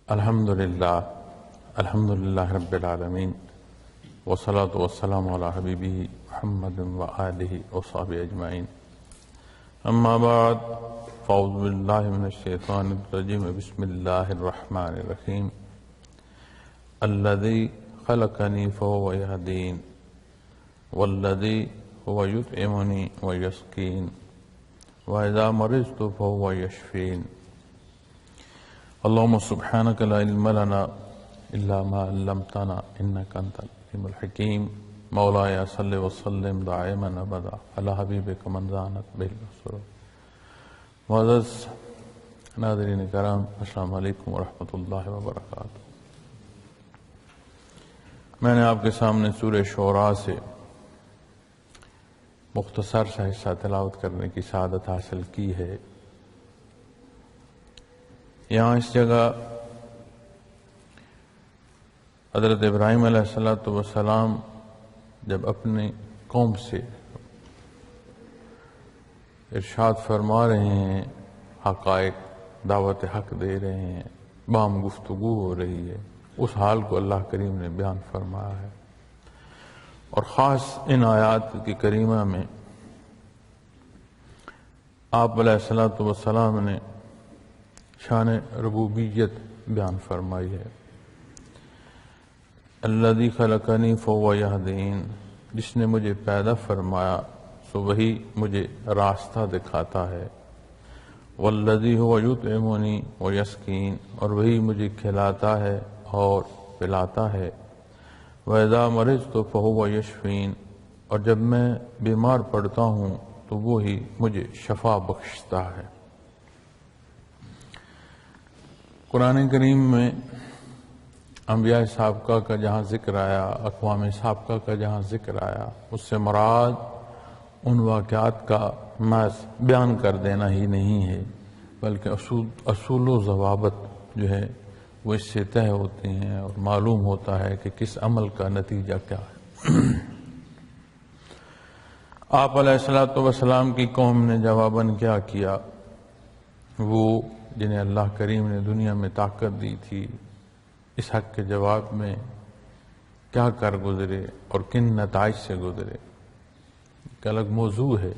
الحمدللہ رب العالمین والصلاة والسلام علی حبیبہ محمد وآلہ وصحبہ اجمعین اما بعد فاعوذ باللہ من الشیطان الرجیم بسم اللہ الرحمن الرحیم الذی خلقنی فهو یہدین والذی هو یطعمنی ویسقین وإذا مرضت فهو یشفین اللهم سبحانك لا علم لنا إلا ما علمتنا إنك أنت العليم الحكيم مولاي صل وسلم دائما أبدا على حبيبك من زانت به السرور. معزز ناظرین کرام، السلام علیکم ورحمۃ اللہ وبرکاتہ. میں نے آپ کے سامنے سورہ شعراء سے مختصر سا حصہ تلاوت کرنے کی سعادت حاصل کی ہے. یہاں اس جگہ حضرت ابراہیم علیہ السلام جب اپنی قوم سے ارشاد فرما رہے ہیں، حقائق دعوت حق دے رہے ہیں، باہم گفتگو ہو رہی ہے، اس حال کو اللہ کریم نے بیان فرمایا ہے. اور خاص ان آیات کی کریمہ میں آپ علیہ السلام نے شان ربوبیت بیان فرمائی ہے. الذی خلقنی فہو یہدین، جس نے مجھے پیدا فرمایا سو وہی مجھے راستہ دکھاتا ہے. والذی هو یطعمنی ویسقین، اور وہی مجھے کھلاتا ہے اور پلاتا ہے. وَإِذَا مَرِضْتُ فَهُوَ یشفین، اور جب میں بیمار پڑتا ہوں تو وہی مجھے شفا بخشتا ہے. قرآن کریم میں انبیاء سابقہ کا جہاں ذکر آیا، اقوام سابقہ کا جہاں ذکر آیا، اس سے مراد ان واقعات کا محض بیان کر دینا ہی نہیں ہے، بلکہ اصول و ضوابط جو ہے وہ اس سے طے ہوتے ہیں اور معلوم ہوتا ہے کہ کس عمل کا نتیجہ کیا ہے. آپ علیہ السلام کی قوم نے جواباً کیا کیا؟ وہ جنہیں اللہ کریم نے دنیا میں طاقت دی تھی، اس حق کے جواب میں کیا کر گزرے اور کن نتائج سے گزرے، ایک الگ موضوع ہے.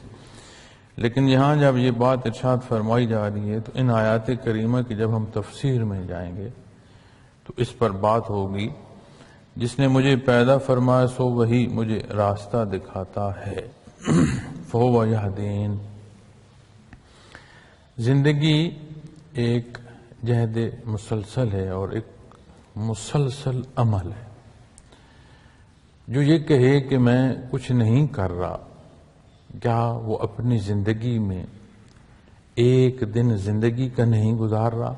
لیکن یہاں جب یہ بات ارشاد فرمائی جا رہی ہے تو ان آیات کریمہ کی جب ہم تفسیر میں جائیں گے تو اس پر بات ہوگی. جس نے مجھے پیدا فرمایا سو وہی مجھے راستہ دکھاتا ہے. فہو یہدین، زندگی ایک جہد مسلسل ہے اور ایک مسلسل عمل ہے. جو یہ کہے کہ میں کچھ نہیں کر رہا، کیا وہ اپنی زندگی میں ایک دن زندگی کا نہیں گزار رہا؟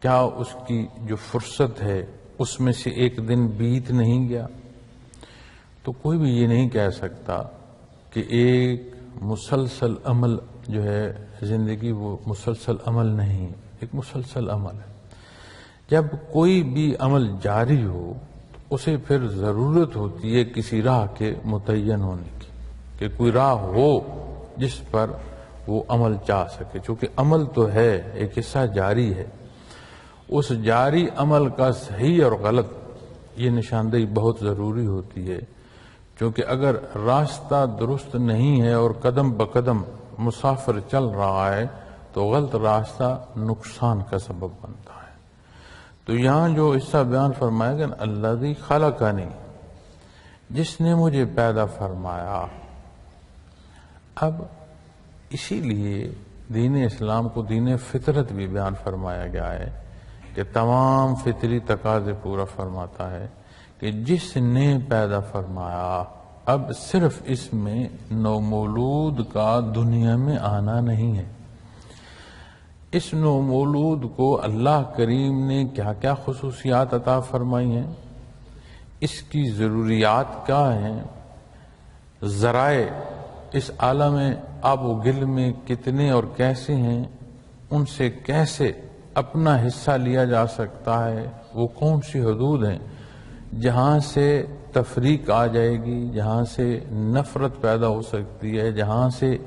کیا اس کی جو فرصت ہے اس میں سے ایک دن بیت نہیں گیا؟ تو کوئی بھی یہ نہیں کہہ سکتا کہ ایک مسلسل عمل جو ہے زندگی وہ مسلسل عمل نہیں، ایک مسلسل عمل ہے. جب کوئی بھی عمل جاری ہو اسے پھر ضرورت ہوتی ہے کسی راہ کے متعین ہونے کی، کہ کوئی راہ ہو جس پر وہ عمل چاہ سکے. چونکہ عمل تو ہے، ایک حصہ جاری ہے، اس جاری عمل کا صحیح اور غلط یہ نشاندہی بہت ضروری ہوتی ہے. چونکہ اگر راستہ درست نہیں ہے اور قدم بقدم مسافر چل رہا ہے تو غلط راستہ نقصان کا سبب بنتا ہے. تو یہاں جو حصہ بیان فرمایا گیا الذی خلقنی، جس نے مجھے پیدا فرمایا. اب اسی لیے دین اسلام کو دین فطرت بھی بیان فرمایا گیا ہے کہ تمام فطری تقاضے پورا فرماتا ہے کہ جس نے پیدا فرمایا. اب صرف اس میں نومولود کا دنیا میں آنا نہیں ہے. اس نومولود کو اللہ کریم نے کیا کیا خصوصیات عطا فرمائی ہیں، اس کی ضروریات کیا ہیں، ذرائع اس عالم آب و گل میں کتنے اور کیسے ہیں، ان سے کیسے اپنا حصہ لیا جا سکتا ہے، وہ کون سی حدود ہیں جہاں سے تفریق آ جائے گی، جہاں سے نفرت پیدا ہو سکتی ہے، جہاں سے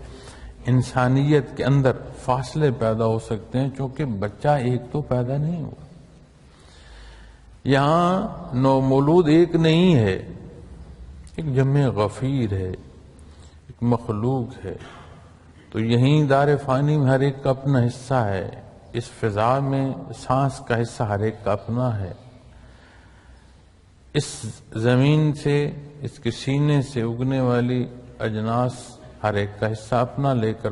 انسانیت کے اندر فاصلے پیدا ہو سکتے ہیں. چونکہ بچہ ایک تو پیدا نہیں ہوا، یہاں نومولود ایک نہیں ہے، ایک جمع غفیر ہے، ایک مخلوق ہے. تو یہیں دار فانی میں ہر ایک کا اپنا حصہ ہے، اس فضا میں سانس کا حصہ ہر ایک کا اپنا ہے. اس زمین سے، اس کے سینے سے اگنے والی اجناس ہر ایک کا حصہ اپنا لے کر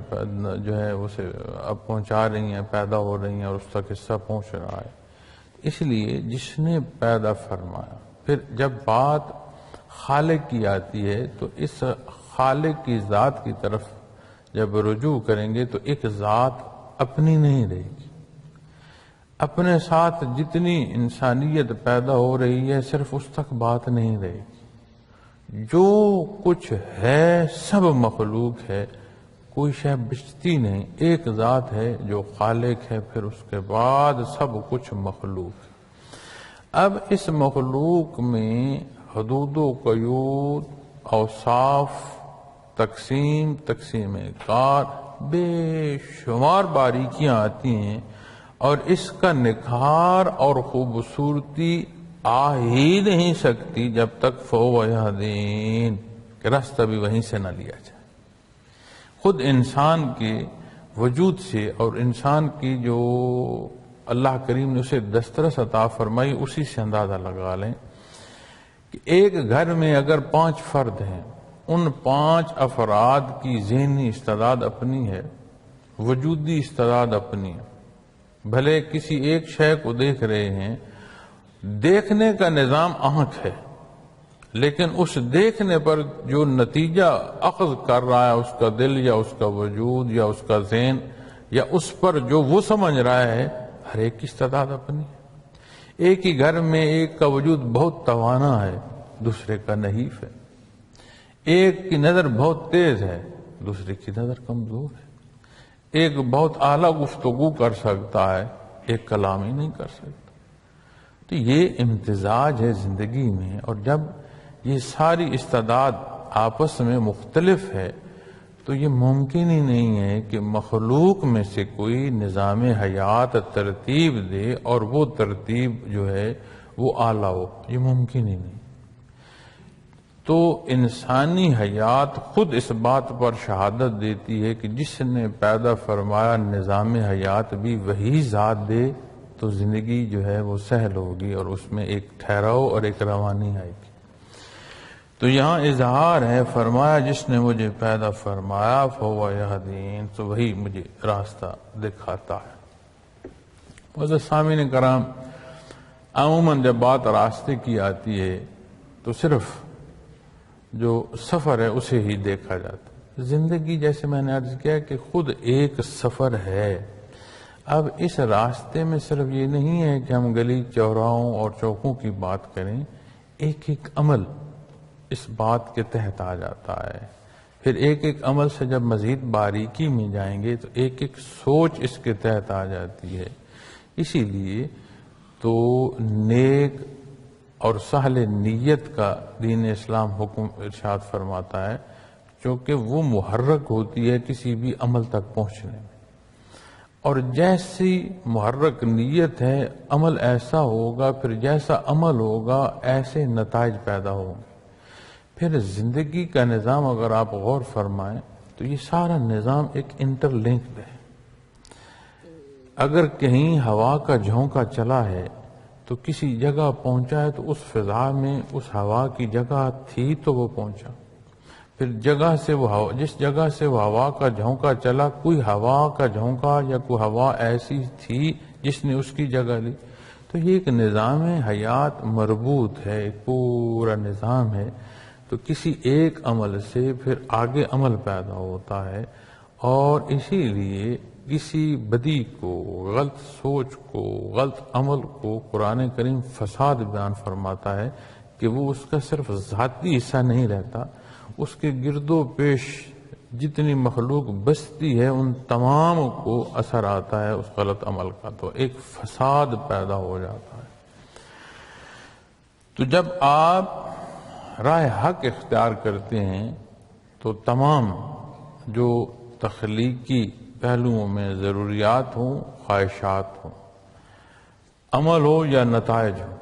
جو ہے اسے اب پہنچا رہی ہیں، پیدا ہو رہی ہیں اور اس تک حصہ پہنچ رہا ہے. اس لیے جس نے پیدا فرمایا، پھر جب بات خالق کی آتی ہے تو اس خالق کی ذات کی طرف جب رجوع کریں گے تو ایک ذات اپنی نہیں رہے گی. اپنے ساتھ جتنی انسانیت پیدا ہو رہی ہے صرف اس تک بات نہیں رہے گی. جو کچھ ہے سب مخلوق ہے، کوئی شے بچتی نہیں. ایک ذات ہے جو خالق ہے، پھر اس کے بعد سب کچھ مخلوق ہے. اب اس مخلوق میں حدود و قیود، اوصاف، تقسیم کار، بے شمار باریکیاں آتی ہیں، اور اس کا نکھار اور خوبصورتی آ ہی نہیں سکتی جب تک فَوَيَهْدِينَ کہ راستہ بھی وہیں سے نہ لیا جائے. خود انسان کے وجود سے اور انسان کی جو اللہ کریم نے اسے دسترس عطا فرمائی اسی سے اندازہ لگا لیں کہ ایک گھر میں اگر 5 فرد ہیں، ان 5 افراد کی ذہنی استعداد اپنی ہے، وجودی استعداد اپنی ہے. بھلے کسی ایک شے کو دیکھ رہے ہیں، دیکھنے کا نظام آنکھ ہے، لیکن اس دیکھنے پر جو نتیجہ اخذ کر رہا ہے اس کا دل یا اس کا وجود یا اس کا ذہن یا اس پر جو وہ سمجھ رہا ہے، ہر ایک کی استعداد اپنی ہے. ایک ہی گھر میں ایک کا وجود بہت توانا ہے، دوسرے کا نحیف ہے. ایک کی نظر بہت تیز ہے، دوسرے کی نظر کمزور ہے. ایک بہت اعلیٰ گفتگو کر سکتا ہے، ایک کلام ہی نہیں کر سکتا. تو یہ امتزاج ہے زندگی میں، اور جب یہ ساری استعداد آپس میں مختلف ہے تو یہ ممکن ہی نہیں ہے کہ مخلوق میں سے کوئی نظام حیات ترتیب دے اور وہ ترتیب جو ہے وہ اعلیٰ ہو. یہ ممکن ہی نہیں. تو انسانی حیات خود اس بات پر شہادت دیتی ہے کہ جس نے پیدا فرمایا نظام حیات بھی وہی ذات دے تو زندگی جو ہے وہ سہل ہوگی اور اس میں ایک ٹھہراؤ اور ایک روانی آئے گی. تو یہاں اظہار ہے، فرمایا جس نے مجھے پیدا فرمایا فَهُوَ يَهْدِينِ، تو وہی مجھے راستہ دکھاتا ہے. معزز سامعین کرام، عموماً جب بات راستے کی آتی ہے تو صرف جو سفر ہے اسے ہی دیکھا جاتا ہے. زندگی جیسے میں نے عرض کیا کہ خود ایک سفر ہے. اب اس راستے میں صرف یہ نہیں ہے کہ ہم گلی چوراہوں اور چوکوں کی بات کریں، ایک ایک عمل اس بات کے تحت آ جاتا ہے. پھر ایک ایک عمل سے جب مزید باریکی میں جائیں گے تو ایک ایک سوچ اس کے تحت آ جاتی ہے. اسی لیے تو نیک اور سہل نیت کا دین اسلام حکم ارشاد فرماتا ہے، چونکہ وہ محرک ہوتی ہے کسی بھی عمل تک پہنچنے میں. اور جیسی محرک نیت ہے عمل ایسا ہوگا، پھر جیسا عمل ہوگا ایسے نتائج پیدا ہوں گے. پھر زندگی کا نظام اگر آپ غور فرمائیں تو یہ سارا نظام ایک انٹر لنکڈ ہے. اگر کہیں ہوا کا جھونکا چلا ہے تو کسی جگہ پہنچا ہے تو اس فضا میں اس ہوا کی جگہ تھی تو وہ پہنچا. پھر جگہ سے وہ جس جگہ سے وہ ہوا کا جھونکا چلا، کوئی ہوا کا جھونکا یا کوئی ہوا ایسی تھی جس نے اس کی جگہ لی. تو یہ ایک نظام حیات مربوط ہے، ایک پورا نظام ہے. تو کسی ایک عمل سے پھر آگے عمل پیدا ہوتا ہے، اور اسی لیے کسی بدی کو، غلط سوچ کو، غلط عمل کو قرآن کریم فساد بیان فرماتا ہے کہ وہ اس کا صرف ذاتی حصہ نہیں رہتا، اس کے گرد و پیش جتنی مخلوق بستی ہے ان تمام کو اثر آتا ہے اس غلط عمل کا. تو ایک فساد پیدا ہو جاتا ہے. تو جب آپ راہ حق اختیار کرتے ہیں تو تمام جو تخلیقی پہلوؤں میں ضروریات ہوں، خواہشات ہوں، عمل ہو یا نتائج ہو،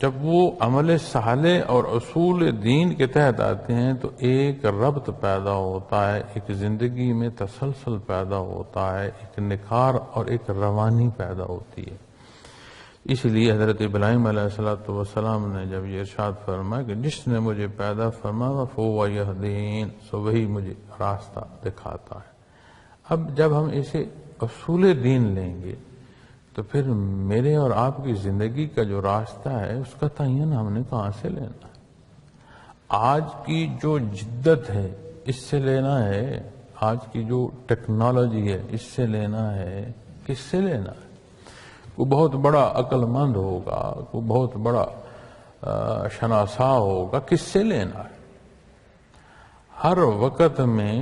جب وہ عمل صالح اور اصول دین کے تحت آتے ہیں تو ایک ربط پیدا ہوتا ہے، ایک زندگی میں تسلسل پیدا ہوتا ہے، ایک نکھار اور ایک روانی پیدا ہوتی ہے۔ اس لیے حضرت ابراہیم علیہ السلام نے جب یہ ارشاد فرمایا کہ جس نے مجھے پیدا فرمایا فَهُوَ يَهْدِينِ، سو وہی مجھے راستہ دکھاتا ہے۔ اب جب ہم اسے اصول دین لیں گے تو پھر میرے اور آپ کی زندگی کا جو راستہ ہے اس کا تعین ہم نے کہاں سے لینا ہے؟ آج کی جو جدت ہے اس سے لینا ہے، آج کی جو ٹیکنالوجی ہے اس سے لینا ہے، کس سے لینا ہے؟ کوئی بہت بڑا عقل مند ہوگا، کوئی بہت بڑا شناسا ہوگا، کس سے لینا ہے؟ ہر وقت میں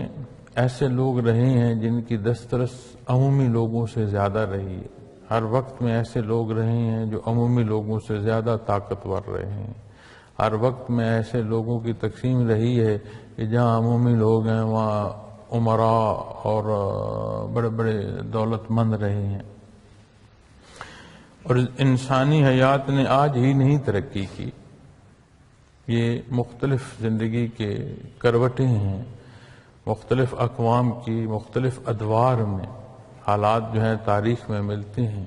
ایسے لوگ رہے ہیں جن کی دسترس عمومی لوگوں سے زیادہ رہی ہے، ہر وقت میں ایسے لوگ رہے ہیں جو عمومی لوگوں سے زیادہ طاقتور رہے ہیں، ہر وقت میں ایسے لوگوں کی تقسیم رہی ہے کہ جہاں عمومی لوگ ہیں وہاں امراء اور بڑے بڑے دولت مند رہے ہیں۔ اور انسانی حیات نے آج ہی نہیں ترقی کی، یہ مختلف زندگی کے کروٹیں ہیں، مختلف اقوام کی مختلف ادوار میں حالات جو ہیں تاریخ میں ملتے ہیں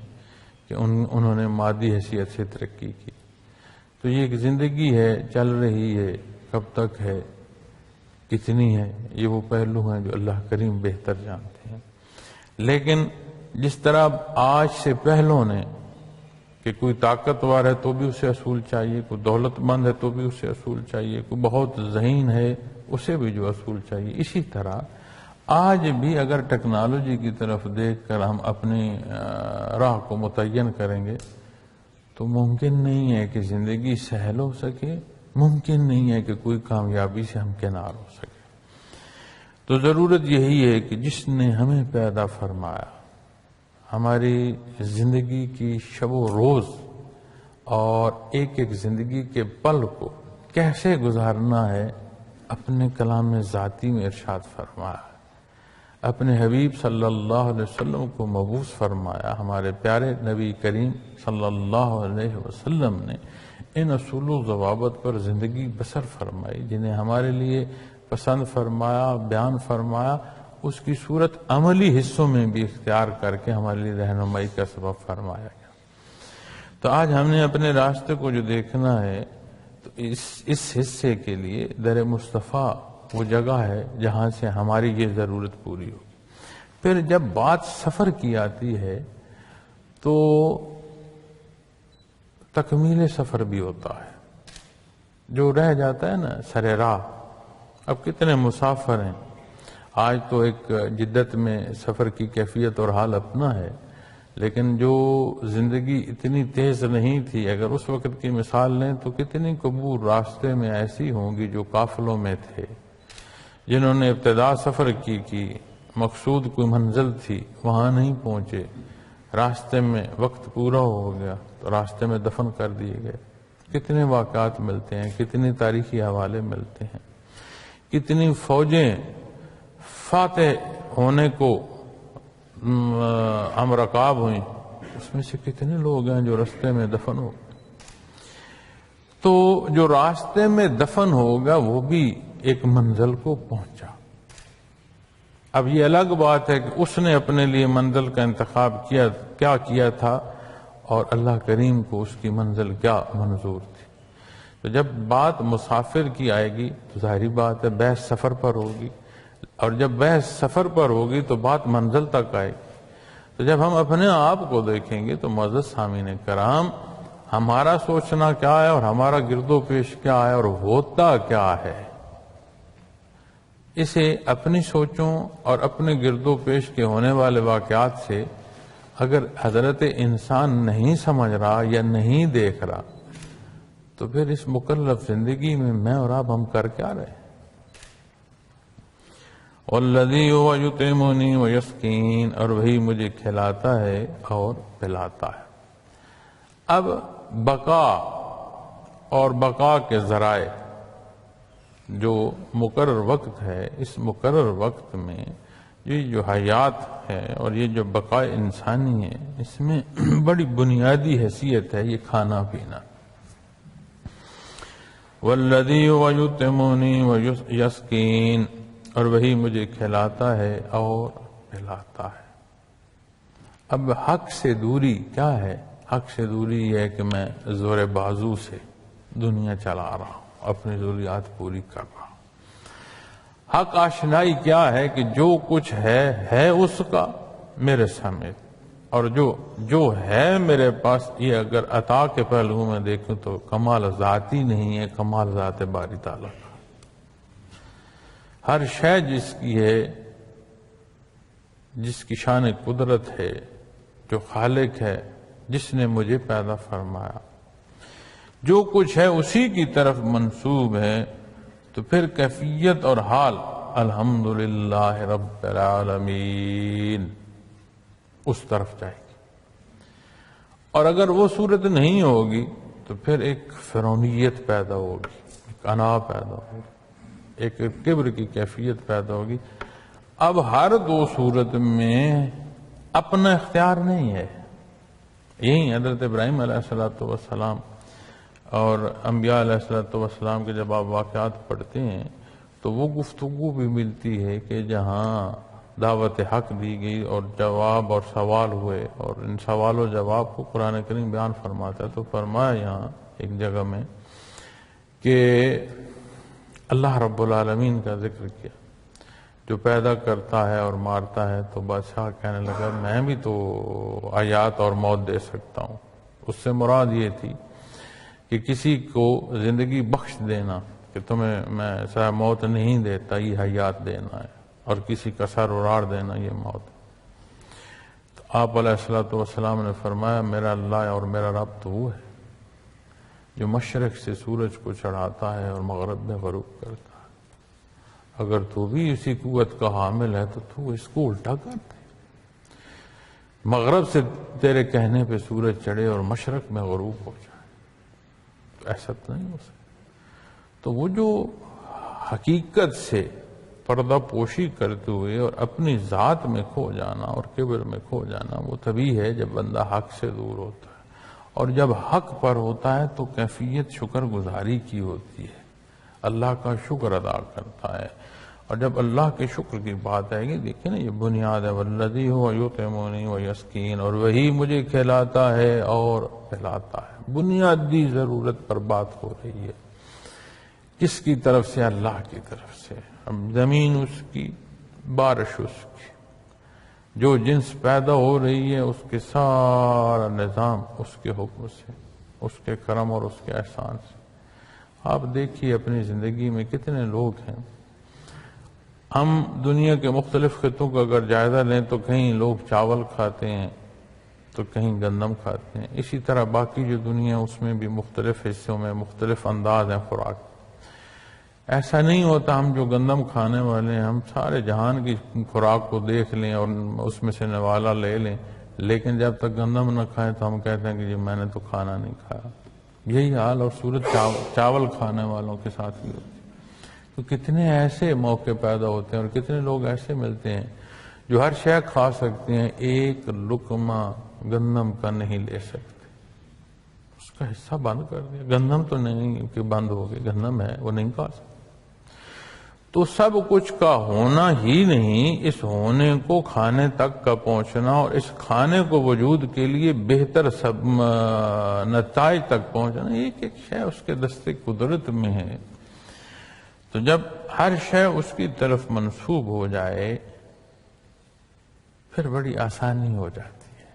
کہ انہوں نے مادی حیثیت سے ترقی کی۔ تو یہ ایک زندگی ہے، چل رہی ہے، کب تک ہے، کتنی ہے، یہ وہ پہلو ہیں جو اللہ کریم بہتر جانتے ہیں۔ لیکن جس طرح آج سے پہلوں نے کہ کوئی طاقتور ہے تو بھی اسے اصول چاہیے، کوئی دولت مند ہے تو بھی اسے اصول چاہیے، کوئی بہت ذہین ہے اسے بھی جو اصول چاہیے، اسی طرح آج بھی اگر ٹیکنالوجی کی طرف دیکھ کر ہم اپنی راہ کو متعین کریں گے تو ممکن نہیں ہے کہ زندگی سہل ہو سکے، ممکن نہیں ہے کہ کوئی کامیابی سے ہم کنار ہو سکے۔ تو ضرورت یہی ہے کہ جس نے ہمیں پیدا فرمایا، ہماری زندگی کی شب و روز اور ایک ایک زندگی کے پل کو کیسے گزارنا ہے اپنے کلام ذاتی میں ارشاد فرمایا، اپنے حبیب صلی اللہ علیہ وسلم کو مبعوث فرمایا، ہمارے پیارے نبی کریم صلی اللہ علیہ وسلم نے ان اصول و ضوابط پر زندگی بسر فرمائی، جنہیں ہمارے لیے پسند فرمایا، بیان فرمایا، اس کی صورت عملی حصوں میں بھی اختیار کر کے ہمارے لیے رہنمائی کا سبب فرمایا گیا۔ تو آج ہم نے اپنے راستے کو جو دیکھنا ہے تو اس حصے کے لیے در مصطفیٰ وہ جگہ ہے جہاں سے ہماری یہ ضرورت پوری ہو۔ پھر جب بات سفر کی آتی ہے تو تکمیل سفر بھی ہوتا ہے، جو رہ جاتا ہے نا سر راہ۔ اب کتنے مسافر ہیں، آج تو ایک جدت میں سفر کی کیفیت اور حال اپنا ہے، لیکن جو زندگی اتنی تیز نہیں تھی، اگر اس وقت کی مثال لیں تو کتنی قبور راستے میں ایسی ہوں گی جو قافلوں میں تھے، جنہوں نے ابتدا سفر کی مقصود کوئی منزل تھی، وہاں نہیں پہنچے، راستے میں وقت پورا ہو گیا تو راستے میں دفن کر دیے گئے۔ کتنے واقعات ملتے ہیں، کتنی تاریخی حوالے ملتے ہیں، کتنی فوجیں فاتح ہونے کو ہم رکاب ہوئیں، اس میں سے کتنے لوگ ہیں جو راستے میں دفن ہو گئے۔ تو جو راستے میں دفن ہوگا وہ بھی ایک منزل کو پہنچا۔ اب یہ الگ بات ہے کہ اس نے اپنے لیے منزل کا انتخاب کیا تھا اور اللہ کریم کو اس کی منزل کیا منظور تھی۔ تو جب بات مسافر کی آئے گی تو ظاہری بات ہے بحث سفر پر ہوگی، اور جب بحث سفر پر ہوگی تو بات منزل تک آئے گی۔ تو جب ہم اپنے آپ کو دیکھیں گے تو معزز سامعین کرام، ہمارا سوچنا کیا ہے اور ہمارا گرد و پیش کیا ہے اور ہوتا کیا ہے، اسے اپنی سوچوں اور اپنے گرد و پیش کے ہونے والے واقعات سے اگر حضرت انسان نہیں سمجھ رہا یا نہیں دیکھ رہا تو پھر اس مکلف زندگی میں اور آپ ہم کر کیا رہے ہیں؟ وَالَّذِي هُوَ يُطْعِمُنِي وَيَسْقِينِ، اور وہی مجھے کھلاتا ہے اور پلاتا ہے۔ اب بقا اور بقا کے ذرائع جو مقرر وقت ہے، اس مقرر وقت میں یہ جو حیات ہے اور یہ جو بقا انسانی ہے، اس میں بڑی بنیادی حیثیت ہے یہ کھانا پینا۔ والذی یطعمنی ویسقین، اور وہی مجھے کھلاتا ہے اور پلاتا ہے۔ اب حق سے دوری کیا ہے؟ حق سے دوری یہ ہے کہ میں زور بازو سے دنیا چلا رہا ہوں، اپنی ضروریات پوری کر رہا ہوں۔ حق آشنائی کیا ہے کہ جو کچھ ہے اس کا میرے سمیت، اور جو ہے میرے پاس، یہ اگر عطا کے پہلو میں دیکھوں تو کمال ذاتی نہیں ہے، کمال ذات باری تعالیٰ کا۔ ہر شے جس کی ہے، جس کی شان قدرت ہے، جو خالق ہے، جس نے مجھے پیدا فرمایا، جو کچھ ہے اسی کی طرف منسوب ہے، تو پھر کیفیت اور حال الحمدللہ رب العالمین اس طرف جائے گی۔ اور اگر وہ صورت نہیں ہوگی تو پھر ایک فرعونیت پیدا ہوگی، ایک انا پیدا ہوگی، ایک کبر کی کیفیت پیدا ہوگی۔ اب ہر دو صورت میں اپنا اختیار نہیں ہے۔ یہی حضرت ابراہیم علیہ السلام اور انبیاء علیہ السلام کے جب آپ واقعات پڑھتے ہیں تو وہ گفتگو بھی ملتی ہے کہ جہاں دعوت حق دی گئی اور جواب اور سوال ہوئے، اور ان سوال و جواب کو قرآن کریم بیان فرماتا ہے، تو فرمایا یہاں ایک جگہ میں کہ اللہ رب العالمین کا ذکر کیا، جو پیدا کرتا ہے اور مارتا ہے۔ تو بادشاہ کہنے لگا میں بھی تو آیات اور موت دے سکتا ہوں۔ اس سے مراد یہ تھی کہ کسی کو زندگی بخش دینا، کہ تمہیں میں ایسا موت نہیں دیتا، یہ حیات دینا ہے، اور کسی کا سر اڑاڑ دینا یہ موت۔ تو آپ علیہ السلام نے فرمایا میرا اللہ اور میرا رب تو وہ ہے جو مشرق سے سورج کو چڑھاتا ہے اور مغرب میں غروب کرتا ہے۔ اگر تو بھی اسی قوت کا حامل ہے تو اس کو الٹا کر دے، مغرب سے تیرے کہنے پہ سورج چڑھے اور مشرق میں غروب ہو جائے، تو ایسا تو نہیں ہو سکتا۔ تو وہ جو حقیقت سے پردہ پوشی کرتے ہوئے اور اپنی ذات میں کھو جانا اور کبر میں کھو جانا، وہ تبھی ہے جب بندہ حق سے دور ہوتا ہے۔ اور جب حق پر ہوتا ہے تو کیفیت شکر گزاری کی ہوتی ہے، اللہ کا شکر ادا کرتا ہے۔ اور جب اللہ کے شکر کی بات آئے گی، دیکھیں نا یہ بنیاد ہے، والذی هو یطعمنی ویسقین، اور وہی مجھے کھلاتا ہے اور پلاتا ہے۔ بنیادی ضرورت پر بات ہو رہی ہے، کس کی طرف سے؟ اللہ کی طرف سے۔ اب زمین اس کی، بارش اس کی، جو جنس پیدا ہو رہی ہے اس کے سارا نظام اس کے حکم سے، اس کے کرم اور اس کے احسان سے۔ آپ دیکھیے اپنی زندگی میں کتنے لوگ ہیں، ہم دنیا کے مختلف خطوں کا اگر جائزہ لیں تو کہیں لوگ چاول کھاتے ہیں تو کہیں گندم کھاتے ہیں، اسی طرح باقی جو دنیا اس میں بھی مختلف حصوں میں مختلف انداز ہیں خوراک۔ ایسا نہیں ہوتا ہم جو گندم کھانے والے ہیں ہم سارے جہان کی خوراک کو دیکھ لیں اور اس میں سے نوالا لے لیں، لیکن جب تک گندم نہ کھائیں تو ہم کہتے ہیں کہ جی میں نے تو کھانا نہیں کھایا۔ یہی حال اور صورت چاول کھانے والوں کے ساتھ بھی ہوتی ہے۔ تو کتنے ایسے موقع پیدا ہوتے ہیں اور کتنے لوگ ایسے ملتے ہیں جو ہر شے کھا سکتے ہیں، ایک لقمہ گندم کا نہیں لے سکتے، اس کا حصہ بند کر دیا۔ گندم تو نہیں کہ بند ہو گئی، گندم ہے وہ نہیں کھا سکتے۔ تو سب کچھ کا ہونا ہی نہیں، اس ہونے کو کھانے تک کا پہنچنا اور اس کھانے کو وجود کے لیے بہتر نتائج تک پہنچنا، ایک ایک شے اس کے دستے قدرت میں ہے۔ تو جب ہر شے اس کی طرف منسوب ہو جائے پھر بڑی آسانی ہو جاتی ہے،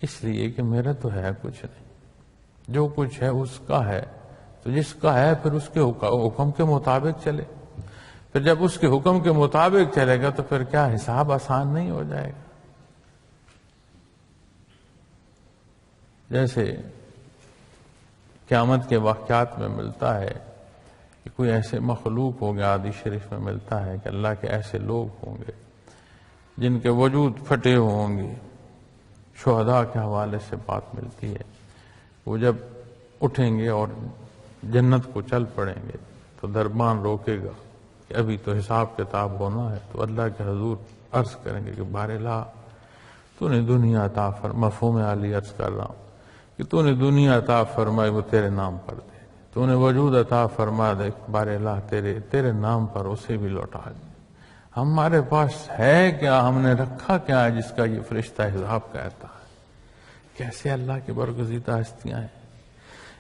اس لیے کہ میرا تو ہے کچھ نہیں، جو کچھ ہے اس کا ہے، تو جس کا ہے پھر اس کے حکم کے مطابق چلے۔ پھر جب اس کے حکم کے مطابق چلے گا تو پھر کیا حساب آسان نہیں ہو جائے گا؟ جیسے قیامت کے واقعات میں ملتا ہے کہ کوئی ایسے مخلوق ہو گیا، حدیث شریف میں ملتا ہے کہ اللہ کے ایسے لوگ ہوں گے جن کے وجود پھٹے ہوں گے۔ شہداء کے حوالے سے بات ملتی ہے، وہ جب اٹھیں گے اور جنت کو چل پڑیں گے تو دربان روکے گا کہ ابھی تو حساب کتاب ہونا ہے، تو اللہ کے حضور عرض کریں گے کہ بار لا تو نے دنیا عطا فرمائی، مفہوم عالی عرض کر رہا ہوں کہ تو نے دنیا عطا فرمائی وہ تیرے نام پر دے، تو انہیں وجود عطا فرما دے، بار اللہ تیرے نام پر اسے بھی لوٹا دے۔ ہمارے پاس ہے کیا، ہم نے رکھا کیا ہے جس کا یہ فرشتہ حساب کہتا ہے؟ کیسے اللہ کے برگزیدہ ہستیاں ہیں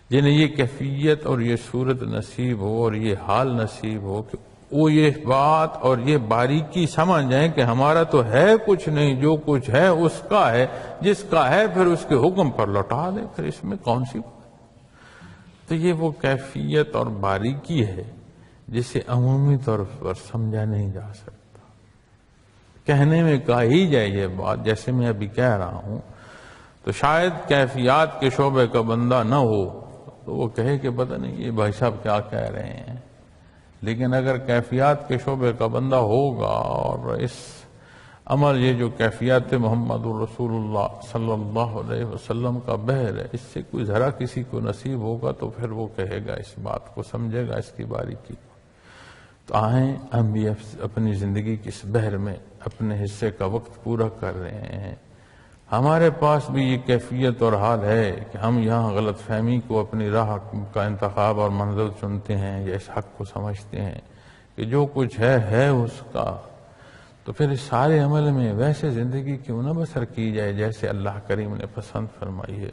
جنہیں یہ کیفیت اور یہ صورت نصیب ہو اور یہ حال نصیب ہو کہ وہ یہ بات اور یہ باریکی سمجھ جائیں کہ ہمارا تو ہے کچھ نہیں، جو کچھ ہے اس کا ہے، جس کا ہے پھر اس کے حکم پر لوٹا دے، پھر اس میں کون سی بات؟ تو یہ وہ کیفیت اور باریکی ہے جسے عمومی طور پر سمجھا نہیں جا سکتا۔ کہنے میں کہا ہی جائے یہ بات، جیسے میں ابھی کہہ رہا ہوں، تو شاید کیفیات کے شعبے کا بندہ نہ ہو تو وہ کہے کہ پتہ نہیں یہ بھائی صاحب کیا کہہ رہے ہیں، لیکن اگر کیفیات کے شعبے کا بندہ ہوگا اور اس عمل یہ جو کیفیات محمد رسول اللہ صلی اللہ علیہ وسلم کا بحر ہے، اس سے کوئی ذرا کسی کو نصیب ہوگا تو پھر وہ کہے گا، اس بات کو سمجھے گا، اس کی باریکی کو۔ تو آئیں ہم بھی اپنی زندگی کی اس بحر میں اپنے حصے کا وقت پورا کر رہے ہیں۔ ہمارے پاس بھی یہ کیفیت اور حال ہے کہ ہم یہاں غلط فہمی کو اپنی راہ کا انتخاب اور منزل چنتے ہیں، یا اس حق کو سمجھتے ہیں کہ جو کچھ ہے اس کا، تو پھر اس سارے عمل میں ویسے زندگی کیوں نہ بسر کی جائے جیسے اللہ کریم نے پسند فرمائی ہے۔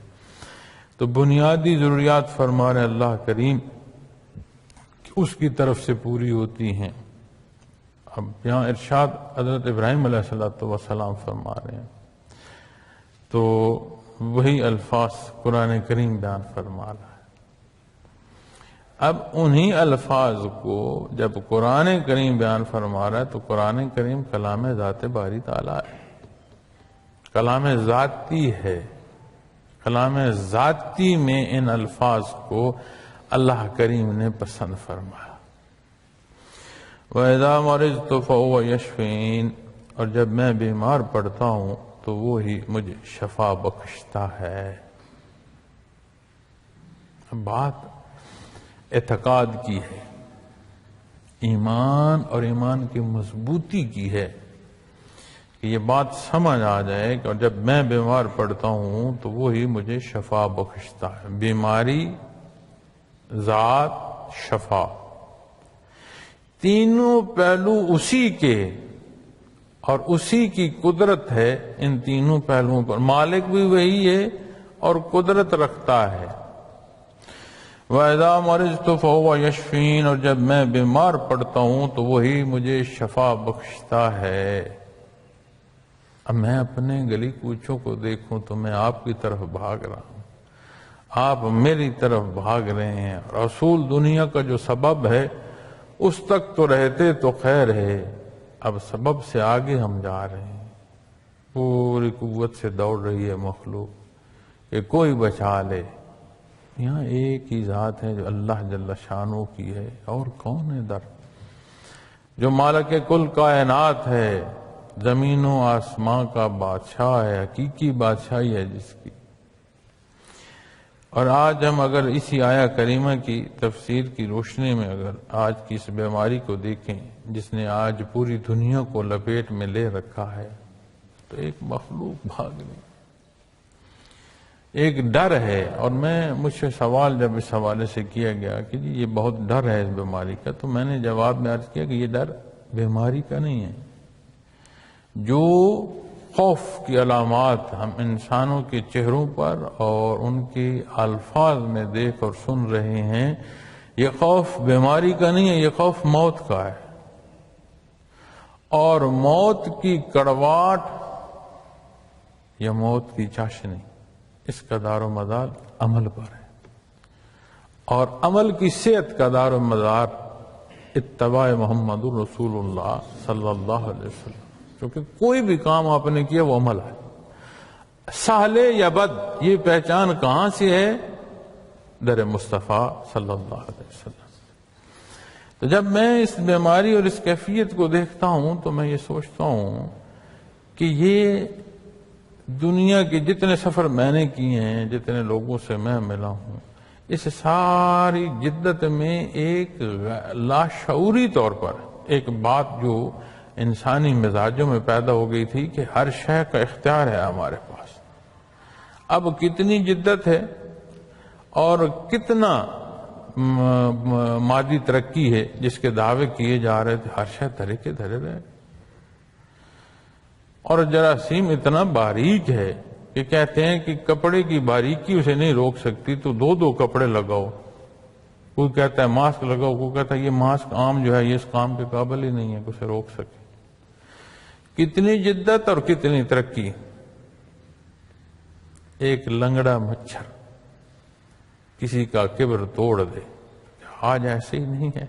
تو بنیادی ضروریات فرما رہے اللہ کریم کہ اس کی طرف سے پوری ہوتی ہیں۔ اب یہاں ارشاد حضرت ابراہیم علیہ السلام فرما رہے ہیں، تو وہی الفاظ قرآن کریم بیان فرما رہا ہے۔ اب انہی الفاظ کو جب قرآن کریم بیان فرما رہا ہے تو قرآن کریم کلام ذات باری تعالیٰ ہے، کلام ذاتی ہے، کلام ذاتی میں ان الفاظ کو اللہ کریم نے پسند فرمایا۔ وَإِذَا مَرِضْتُ فَهُوَ يَشْفِينِ، اور جب میں بیمار پڑتا ہوں تو وہی مجھے شفا بخشتا ہے۔ بات اعتقاد کی ہے، ایمان اور ایمان کی مضبوطی کی ہے کہ یہ بات سمجھ آ جائے کہ جب میں بیمار پڑتا ہوں تو وہی مجھے شفا بخشتا ہے۔ بیماری، ذات، شفا، تینوں پہلو اسی کے اور اسی کی قدرت ہے۔ ان تینوں پہلوؤں پر مالک بھی وہی ہے اور قدرت رکھتا ہے۔ وَإِذَا مَرِضْتُ فَهُوَ يَشْفِينِ، اور جب میں بیمار پڑتا ہوں تو وہی مجھے شفا بخشتا ہے۔ اب میں اپنے گلی کوچوں کو دیکھوں تو میں آپ کی طرف بھاگ رہا ہوں، آپ میری طرف بھاگ رہے ہیں۔ رسول دنیا کا جو سبب ہے اس تک تو رہتے تو خیر ہے، اب سبب سے آگے ہم جا رہے ہیں۔ پوری قوت سے دوڑ رہی ہے مخلوق کہ کوئی بچا لے۔ یہاں ایک ہی ذات ہے جو اللہ جل شانہ کی ہے، اور کون ہے در، جو مالک کل کائنات ہے، زمین و آسمان کا بادشاہ ہے، حقیقی بادشاہی ہے جس کی۔ اور آج ہم اگر اسی آیہ کریمہ کی تفسیر کی روشنی میں اگر آج کی اس بیماری کو دیکھیں جس نے آج پوری دنیا کو لپیٹ میں لے رکھا ہے، تو ایک مخلوق بھاگ رہی، ایک ڈر ہے۔ اور مجھ سے سوال جب اس حوالے سے کیا گیا کہ جی یہ بہت ڈر ہے اس بیماری کا، تو میں نے جواب میں عرض کیا کہ یہ ڈر بیماری کا نہیں ہے۔ جو خوف کی علامات ہم انسانوں کے چہروں پر اور ان کے الفاظ میں دیکھ اور سن رہے ہیں، یہ خوف بیماری کا نہیں ہے، یہ خوف موت کا ہے۔ اور موت کی کڑواہٹ یا موت کی چاشنی، اس کا دار و مدار عمل پر ہے، اور عمل کی صحت کا دار و مدار اتباع محمد رسول اللہ صلی اللہ علیہ وسلم، کیونکہ کوئی بھی کام آپ نے کیا وہ عمل ہے، سہل یا بد، یہ پہچان کہاں سے ہے؟ در مصطفیٰ صلی اللہ علیہ وسلم۔ تو جب میں اس بیماری اور اس کیفیت کو دیکھتا ہوں تو میں یہ سوچتا ہوں کہ یہ دنیا کے جتنے سفر میں نے کیے ہیں، جتنے لوگوں سے میں ملا ہوں، اس ساری جدت میں ایک لاشعوری طور پر ایک بات جو انسانی مزاجوں میں پیدا ہو گئی تھی کہ ہر شے کا اختیار ہے ہمارے پاس۔ اب کتنی جدت ہے اور کتنا مادی ترقی ہے جس کے دعوے کیے جا رہے تھے، ہر شے دھرے کے دھرے رہے. اور جراثیم اتنا باریک ہے کہ کہتے ہیں کہ کپڑے کی باریکی اسے نہیں روک سکتی، تو دو دو کپڑے لگاؤ. کوئی کہتا ہے ماسک لگاؤ، کوئی کہتا ہے یہ ماسک عام جو ہے یہ اس کام کے قابل ہی نہیں ہے کہ اسے روک سکے. کتنی جدت اور کتنی ترقی. ایک لنگڑا مچھر کسی کا کبر توڑ دے. آج ایسے ہی نہیں ہے.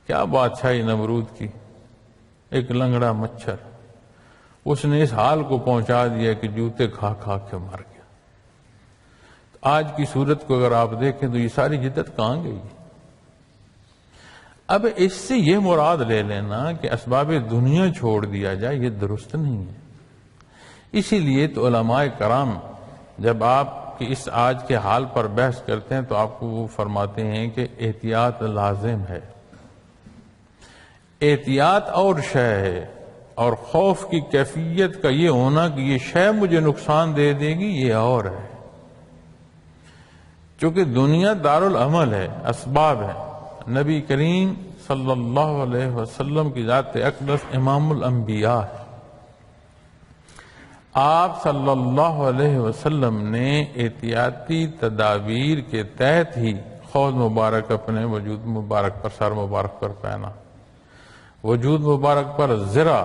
کیا بادشاہی نمرود کی. ایک لنگڑا مچھر، اس نے اس حال کو پہنچا دیا کہ جوتے کھا کھا کے مر گیا. آج کی صورت کو اگر آپ دیکھیں تو یہ ساری جدت کہاں گئی. اب اس سے یہ مراد لے لینا کہ اسباب دنیا چھوڑ دیا جائے، یہ درست نہیں ہے. اسی لیے تو علماء کرام جب آپ کی اس آج کے حال پر بحث کرتے ہیں تو آپ کو وہ فرماتے ہیں کہ احتیاط لازم ہے. احتیاط اور شے ہے، اور خوف کی کیفیت کا یہ ہونا کہ یہ شے مجھے نقصان دے دے گی، یہ اور ہے. چونکہ دنیا دارالعمل ہے، اسباب ہے. نبی کریم صلی اللہ علیہ وسلم کی ذات اقدس امام الانبیاء ہے. آپ صلی اللہ علیہ وسلم نے احتیاطی تدابیر کے تحت ہی خوض مبارک اپنے وجود مبارک پر، سر مبارک پر پہنا. وجود مبارک پر زرہ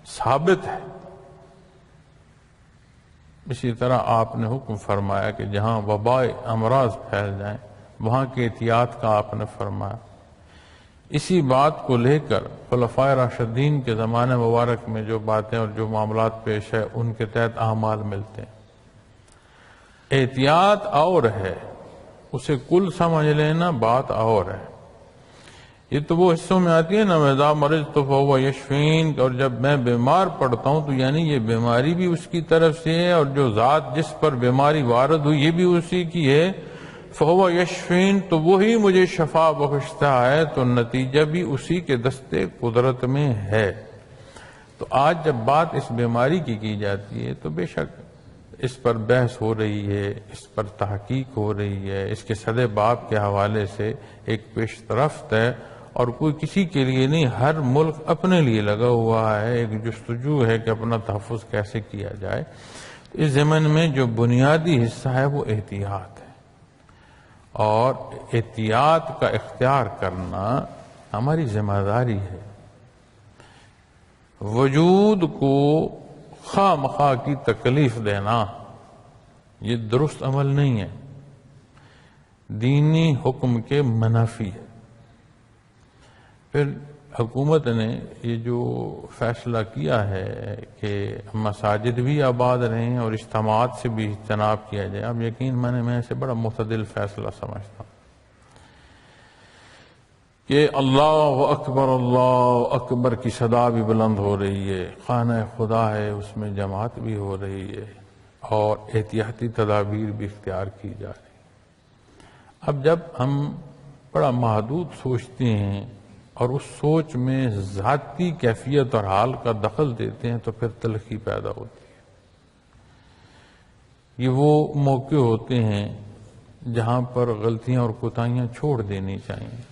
ثابت ہے. اسی طرح آپ نے حکم فرمایا کہ جہاں وباء امراض پھیل جائیں وہاں کی احتیاط کا آپ نے فرمایا. اسی بات کو لے کر خلفائے راشدین کے زمانے مبارک میں جو باتیں اور جو معاملات پیش ہے ان کے تحت اعمال ملتے ہیں. احتیاط اور ہے، اسے کل سمجھ لینا بات اور ہے. یہ تو وہ حصوں میں آتی ہے نا، وَإِذَا مَرِضْتُ فَهُوَ يَشْفِينِ، اور جب میں بیمار پڑتا ہوں تو یعنی یہ بیماری بھی اس کی طرف سے ہے، اور جو ذات جس پر بیماری وارد ہوئی یہ بھی اسی کی ہے. فَهُوَ يَشْفِينِ، تو وہی مجھے شفا بخشتا ہے، تو نتیجہ بھی اسی کے دستے قدرت میں ہے. تو آج جب بات اس بیماری کی جاتی ہے تو بے شک اس پر بحث ہو رہی ہے، اس پر تحقیق ہو رہی ہے، اس کے صد باب کے حوالے سے ایک پیش رفت ہے. اور کوئی کسی کے لیے نہیں، ہر ملک اپنے لیے لگا ہوا ہے. ایک جستجو ہے کہ اپنا تحفظ کیسے کیا جائے. اس ضمن میں جو بنیادی حصہ ہے وہ احتیاط ہے، اور احتیاط کا اختیار کرنا ہماری ذمہ داری ہے. وجود کو خواہ مخواہ کی تکلیف دینا یہ درست عمل نہیں ہے، دینی حکم کے منافی ہے. پھر حکومت نے یہ جو فیصلہ کیا ہے کہ مساجد بھی آباد رہیں اور اجتماعات سے بھی اجتناب کیا جائے، اب یقین میں اسے بڑا معتدل فیصلہ سمجھتا ہوں کہ اللہ اکبر کی صدا بھی بلند ہو رہی ہے، خانہ خدا ہے اس میں جماعت بھی ہو رہی ہے، اور احتیاطی تدابیر بھی اختیار کی جا رہی. اب جب ہم بڑا محدود سوچتے ہیں اور اس سوچ میں ذاتی کیفیت اور حال کا دخل دیتے ہیں تو پھر تلخی پیدا ہوتی ہے. یہ وہ موقع ہوتے ہیں جہاں پر غلطیاں اور کوتاہیاں چھوڑ دینی چاہیے،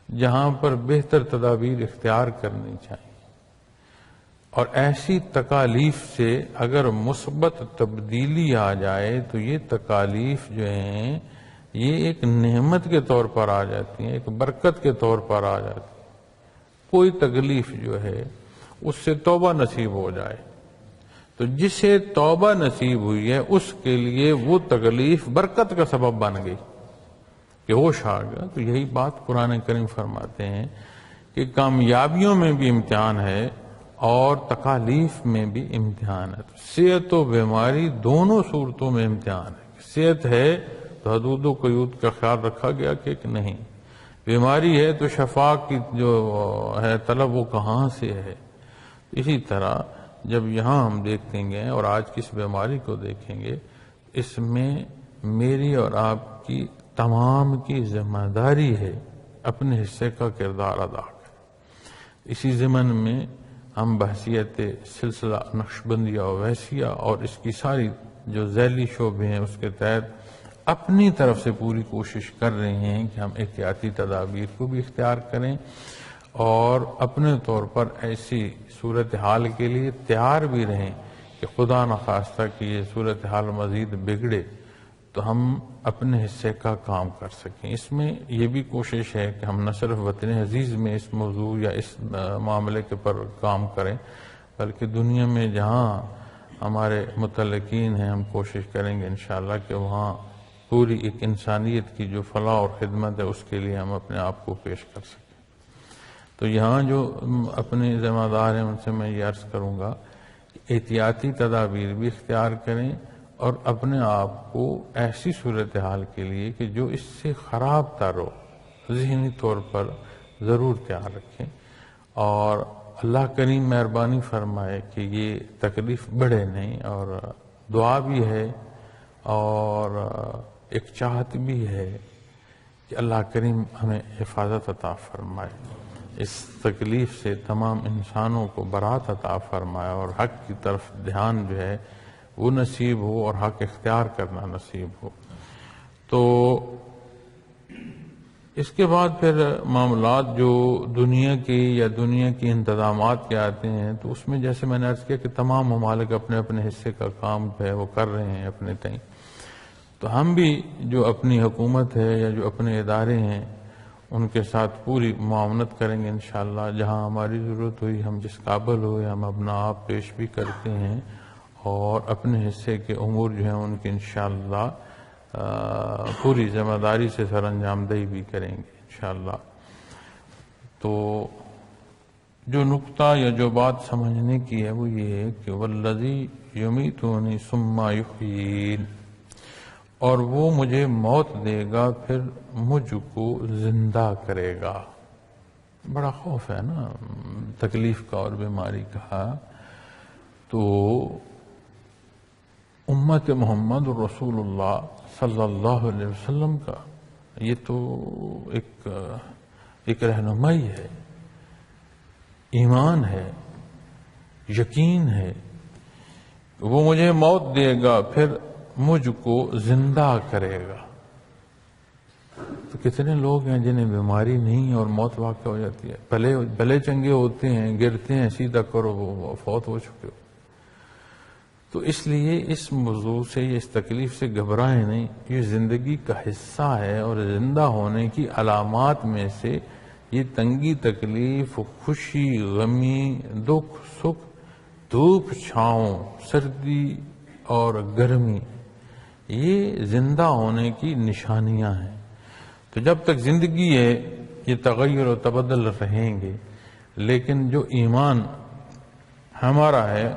جہاں پر بہتر تدابیر اختیار کرنی چاہیے. اور ایسی تکالیف سے اگر مثبت تبدیلی آ جائے تو یہ تکالیف جو ہیں یہ ایک نعمت کے طور پر آ جاتی ہیں، ایک برکت کے طور پر آ جاتی ہیں. کوئی تکلیف جو ہے اس سے توبہ نصیب ہو جائے تو جسے توبہ نصیب ہوئی ہے اس کے لیے وہ تکلیف برکت کا سبب بن گئی کہ ہوش آ گیا. تو یہی بات قرآن کریم فرماتے ہیں کہ کامیابیوں میں بھی امتحان ہے اور تکالیف میں بھی امتحان ہے. صحت و بیماری دونوں صورتوں میں امتحان ہے. صحت ہے تو حدود و قیود کا خیال رکھا گیا کہ نہیں، بیماری ہے تو شفا کی جو ہے طلب وہ کہاں سے ہے. اسی طرح جب یہاں ہم دیکھیں گے اور آج کی اس بیماری کو دیکھیں گے، اس میں میری اور آپ کی تمام کی ذمہ داری ہے اپنے حصے کا کردار ادا کریں. اسی ضمن میں ہم بحثیت سلسلہ نقشبندیہ اویسیہ اور اس کی ساری جو ذیلی شعبے ہیں اس کے تحت اپنی طرف سے پوری کوشش کر رہے ہیں کہ ہم احتیاطی تدابیر کو بھی اختیار کریں اور اپنے طور پر ایسی صورتحال کے لیے تیار بھی رہیں کہ خدا نخواستہ کہ یہ صورتحال مزید بگڑے تو ہم اپنے حصے کا کام کر سکیں۔ اس میں یہ بھی کوشش ہے کہ ہم نہ صرف وطن عزیز میں اس موضوع یا اس معاملے کے پر کام کریں بلکہ دنیا میں جہاں ہمارے متعلقین ہیں ہم کوشش کریں گے انشاءاللہ کہ وہاں پوری ایک انسانیت کی جو فلاح اور خدمت ہے اس کے لیے ہم اپنے آپ کو پیش کر سکیں۔ تو یہاں جو اپنے ذمہ دار ہیں ان سے میں یہ عرض کروں گا کہ احتیاطی تدابیر بھی اختیار کریں اور اپنے آپ کو ایسی صورتحال کے لیے کہ جو اس سے خراب تر ہو ذہنی طور پر ضرور تیار رکھیں، اور اللہ کریم مہربانی فرمائے کہ یہ تکلیف بڑھے نہیں، اور دعا بھی ہے اور ایک چاہت بھی ہے کہ اللہ کریم ہمیں حفاظت عطا فرمائے، اس تکلیف سے تمام انسانوں کو برات عطا فرمائے اور حق کی طرف دھیان جو ہے وہ نصیب ہو اور حق اختیار کرنا نصیب ہو۔ تو اس کے بعد پھر معاملات جو دنیا کے یا دنیا کی انتظامات کے آتے ہیں تو اس میں جیسے میں نے عرض کیا کہ تمام ممالک اپنے اپنے حصے کا کام ہے وہ کر رہے ہیں اپنے تئیں، تو ہم بھی جو اپنی حکومت ہے یا جو اپنے ادارے ہیں ان کے ساتھ پوری معاونت کریں گے انشاءاللہ، جہاں ہماری ضرورت ہوئی ہم جس قابل ہوئے ہم اپنا آپ پیش بھی کرتے ہیں اور اپنے حصے کے امور جو ہیں ان کی انشاءاللہ پوری ذمہ داری سے سر انجام دہی بھی کریں گے انشاءاللہ۔ تو جو نقطہ یا جو بات سمجھنے کی ہے وہ یہ ہے کہ والذی یمیتنی ثم یحیین، اور وہ مجھے موت دے گا پھر مجھ کو زندہ کرے گا۔ بڑا خوف ہے نا تکلیف کا اور بیماری کا۔ تو امت محمد رسول اللہ صلی اللہ علیہ وسلم کا یہ تو ایک رہنمائی ہے، ایمان ہے، یقین ہے، وہ مجھے موت دے گا پھر مجھ کو زندہ کرے گا۔ تو کتنے لوگ ہیں جنہیں بیماری نہیں اور موت واقع ہو جاتی ہے، بھلے چنگے ہوتے ہیں، گرتے ہیں، سیدھا کرو وہ فوت ہو چکے ہو۔ تو اس لیے اس موضوع سے اس تکلیف سے گھبرائیں نہیں، یہ زندگی کا حصہ ہے اور زندہ ہونے کی علامات میں سے یہ تنگی تکلیف، خوشی غمی، دکھ سکھ، دھوپ چھاؤں، سردی اور گرمی، یہ زندہ ہونے کی نشانیاں ہیں۔ تو جب تک زندگی ہے یہ تغیر و تبدل رہیں گے، لیکن جو ایمان ہمارا ہے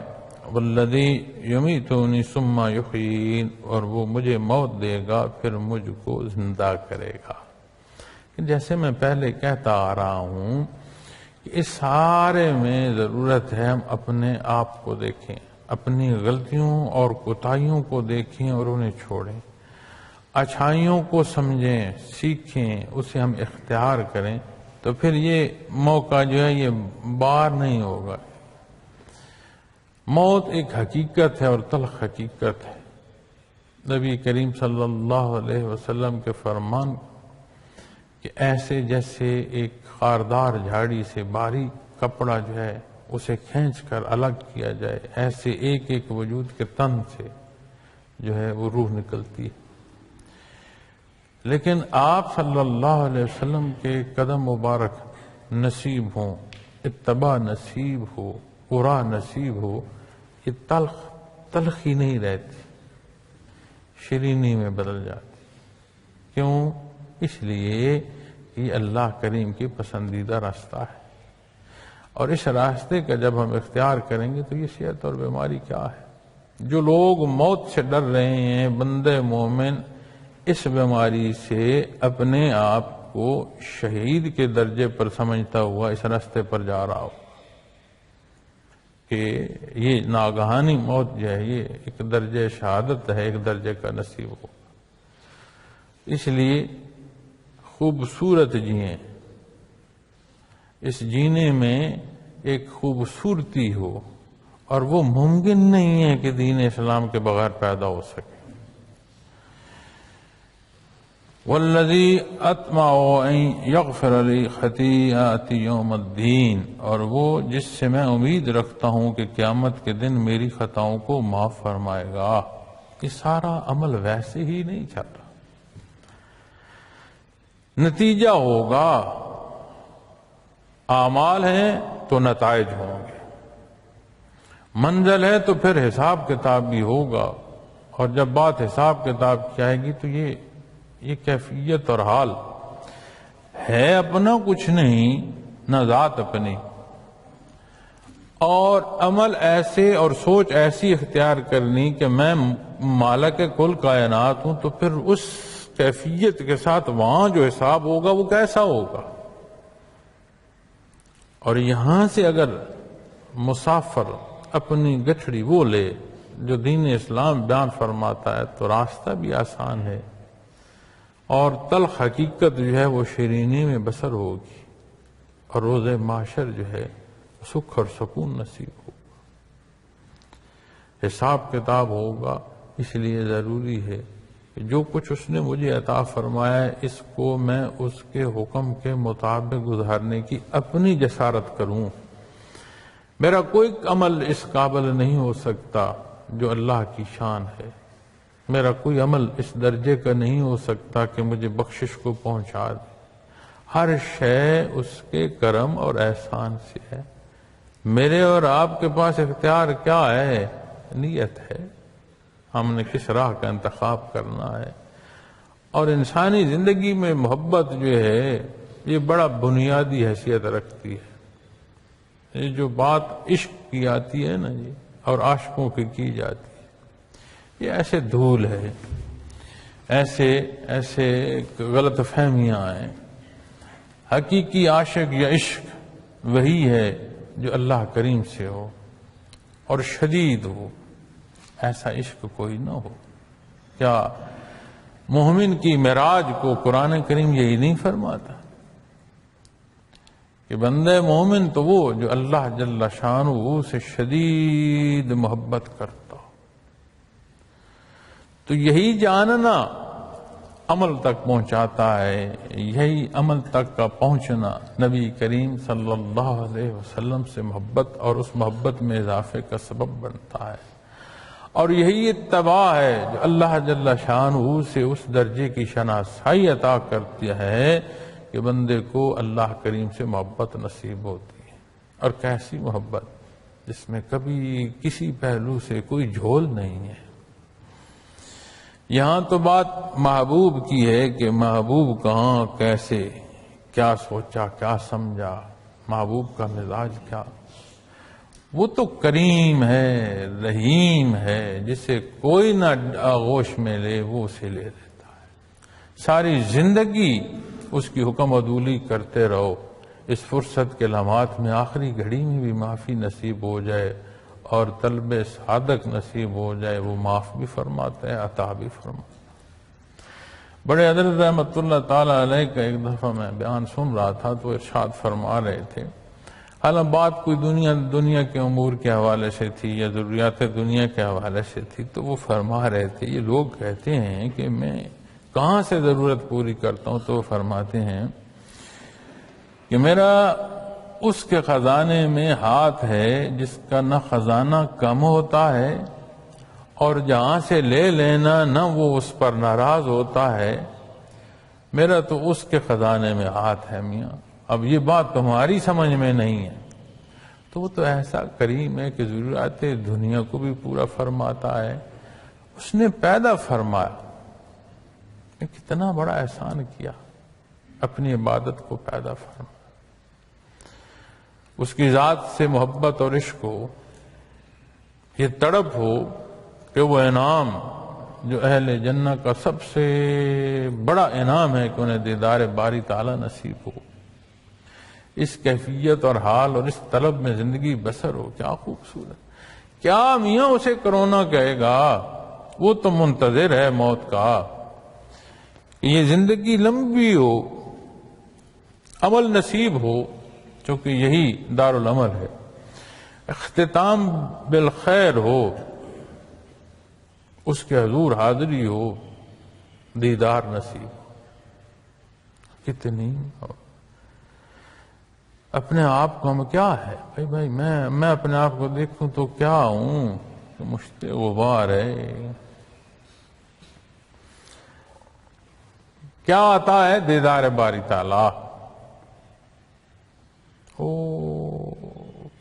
والذی یمیتنی ثم یحیین، اور وہ مجھے موت دے گا پھر مجھ کو زندہ کرے گا۔ جیسے میں پہلے کہتا آ رہا ہوں کہ اس سارے میں ضرورت ہے ہم اپنے آپ کو دیکھیں، اپنی غلطیوں اور کوتاہیوں کو دیکھیں اور انہیں چھوڑیں، اچھائیوں کو سمجھیں، سیکھیں، اسے ہم اختیار کریں، تو پھر یہ موقع جو ہے یہ بار نہیں ہوگا۔ موت ایک حقیقت ہے اور تلخ حقیقت ہے۔ نبی کریم صلی اللہ علیہ وسلم کے فرمان کہ ایسے جیسے ایک خاردار جھاڑی سے باریک کپڑا جو ہے اسے کھینچ کر الگ کیا جائے، ایسے ایک ایک وجود کے تن سے جو ہے وہ روح نکلتی ہے۔ لیکن آپ صلی اللہ علیہ وسلم کے قدم مبارک نصیب ہوں، اتباع نصیب ہو، قرآن نصیب ہو، یہ تلخی نہیں رہتی، شیرینی میں بدل جاتی۔ کیوں؟ اس لیے کہ یہ اللہ کریم کی پسندیدہ راستہ ہے، اور اس راستے کا جب ہم اختیار کریں گے تو یہ صحت اور بیماری کیا ہے۔ جو لوگ موت سے ڈر رہے ہیں، بندے مومن اس بیماری سے اپنے آپ کو شہید کے درجے پر سمجھتا ہوا اس راستے پر جا رہا ہو کہ یہ ناگہانی موت جو ہے یہ ایک درجہ شہادت ہے، ایک درجے کا نصیب ہو۔ اس لیے خوبصورت جئیں، اس جینے میں ایک خوبصورتی ہو، اور وہ ممکن نہیں ہے کہ دین اسلام کے بغیر پیدا ہو سکے۔ والذی اطمع ان یغفر لی خطیئاتی یوم الدین، اور وہ جس سے میں امید رکھتا ہوں کہ قیامت کے دن میری خطاؤں کو معاف فرمائے گا۔ یہ سارا عمل ویسے ہی نہیں چل رہا، نتیجہ ہوگا۔ اعمال ہیں تو نتائج ہوں گے، منزل ہے تو پھر حساب کتاب بھی ہوگا، اور جب بات حساب کتاب کی آئے گی تو یہ کیفیت اور حال ہے اپنا کچھ نہیں، نہ ذات اپنی، اور عمل ایسے اور سوچ ایسی اختیار کرنی کہ میں مالک کل کائنات ہوں، تو پھر اس کیفیت کے ساتھ وہاں جو حساب ہوگا وہ کیسا ہوگا۔ اور یہاں سے اگر مسافر اپنی گٹھڑی وہ لے جو دین اسلام بیان فرماتا ہے تو راستہ بھی آسان ہے، اور تلخ حقیقت جو ہے وہ شیرینی میں بسر ہوگی، اور روز محشر جو ہے سکھ اور سکون نصیب ہوگا، حساب کتاب ہوگا۔ اس لیے ضروری ہے کہ جو کچھ اس نے مجھے عطا فرمایا ہے اس کو میں اس کے حکم کے مطابق گزارنے کی اپنی جسارت کروں۔ میرا کوئی عمل اس قابل نہیں ہو سکتا جو اللہ کی شان ہے، میرا کوئی عمل اس درجے کا نہیں ہو سکتا کہ مجھے بخشش کو پہنچا دے۔ ہر شے اس کے کرم اور احسان سے ہے۔ میرے اور آپ کے پاس اختیار کیا ہے؟ نیت ہے، ہم نے کس راہ کا انتخاب کرنا ہے۔ اور انسانی زندگی میں محبت جو ہے یہ بڑا بنیادی حیثیت رکھتی ہے۔ یہ جو بات عشق کی آتی ہے نا جی، اور عاشقوں کی جاتی ہے، یہ ایسے دھول ہے، ایسے غلط فہمیاں ہیں۔ حقیقی عاشق یا عشق وہی ہے جو اللہ کریم سے ہو اور شدید ہو، ایسا عشق کوئی نہ ہو۔ کیا مومن کی معراج کو قرآن کریم یہی نہیں فرماتا کہ بندہ مومن تو وہ جو اللہ جل شانہ سے شدید محبت کرتا ہو؟ تو یہی جاننا عمل تک پہنچاتا ہے، یہی عمل تک کا پہنچنا نبی کریم صلی اللہ علیہ وسلم سے محبت اور اس محبت میں اضافے کا سبب بنتا ہے، اور یہی اتباع ہے جو اللہ جل شانہ سے اس درجے کی شناسائی عطا کرتی ہے کہ بندے کو اللہ کریم سے محبت نصیب ہوتی ہے۔ اور کیسی محبت جس میں کبھی کسی پہلو سے کوئی جھول نہیں ہے۔ یہاں تو بات محبوب کی ہے کہ محبوب کہاں، کیسے، کیا سوچا، کیا سمجھا، محبوب کا مزاج کیا۔ وہ تو کریم ہے، رحیم ہے، جسے کوئی نہ آغوش میں لے وہ اسے لے لیتا ہے۔ ساری زندگی اس کی حکم عدولی کرتے رہو، اس فرصت کے لمحات میں آخری گھڑی میں بھی معافی نصیب ہو جائے اور طلب صادق نصیب ہو جائے، وہ معاف بھی فرماتا ہے، عطا بھی فرماتا ہے۔ بڑے حضرت رحمت اللہ تعالی علیہ کا ایک دفعہ میں بیان سن رہا تھا تو ارشاد فرما رہے تھے، حالانکہ بات کوئی دنیا کے امور کے حوالے سے تھی یا ضروریات دنیا کے حوالے سے تھی، تو وہ فرما رہے تھے، یہ لوگ کہتے ہیں کہ میں کہاں سے ضرورت پوری کرتا ہوں، تو وہ فرماتے ہیں کہ میرا اس کے خزانے میں ہاتھ ہے جس کا نہ خزانہ کم ہوتا ہے اور جہاں سے لے لینا نہ وہ اس پر ناراض ہوتا ہے۔ میرا تو اس کے خزانے میں ہاتھ ہے میاں۔ اب یہ بات تمہاری سمجھ میں نہیں ہے، تو وہ تو ایسا کریم ہے کہ ضروریات دنیا کو بھی پورا فرماتا ہے۔ اس نے پیدا فرمایا، کتنا بڑا احسان کیا، اپنی عبادت کو پیدا فرمایا۔ اس کی ذات سے محبت اور عشق ہو، یہ تڑپ ہو کہ وہ انعام جو اہل جنہ کا سب سے بڑا انعام ہے کہ انہیں دیدار باری تعالی نصیب ہو، اس کیفیت اور حال اور اس طلب میں زندگی بسر ہو، کیا خوبصورت۔ کیا میاں اسے کرونا کہے گا، وہ تو منتظر ہے موت کا۔ یہ زندگی لمبی ہو، عمل نصیب ہو، چونکہ یہی دار العمل ہے، اختتام بالخیر ہو، اس کے حضور حاضری ہو، دیدار نصیب۔ کتنی اپنے آپ کو ہم کیا ہے بھائی میں اپنے آپ کو دیکھوں تو کیا ہوں کہ مشت غبار ہے. کیا آتا ہے دیدار باری تعالیٰ.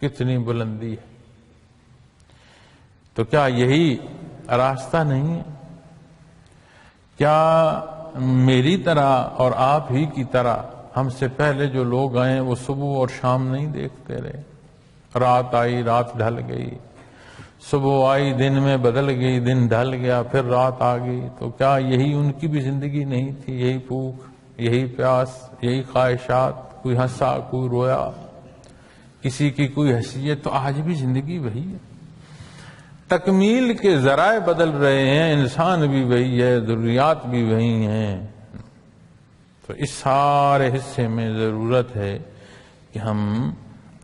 کتنی بلندی ہے. تو کیا یہی راستہ نہیں ہے؟ کیا میری طرح اور آپ ہی کی طرح ہم سے پہلے جو لوگ آئے وہ صبح اور شام نہیں دیکھتے رہے؟ رات آئی رات ڈھل گئی، صبح آئی دن میں بدل گئی، دن ڈھل گیا پھر رات آ گئی. تو کیا یہی ان کی بھی زندگی نہیں تھی؟ یہی بھوک، یہی پیاس، یہی خواہشات، کوئی ہنسا کوئی رویا، کسی کی کوئی حیثیت. تو آج بھی زندگی وہی ہے. تکمیل کے ذرائع بدل رہے ہیں، انسان بھی وہی ہے، ضروریات بھی وہی ہیں. تو اس سارے حصے میں ضرورت ہے کہ ہم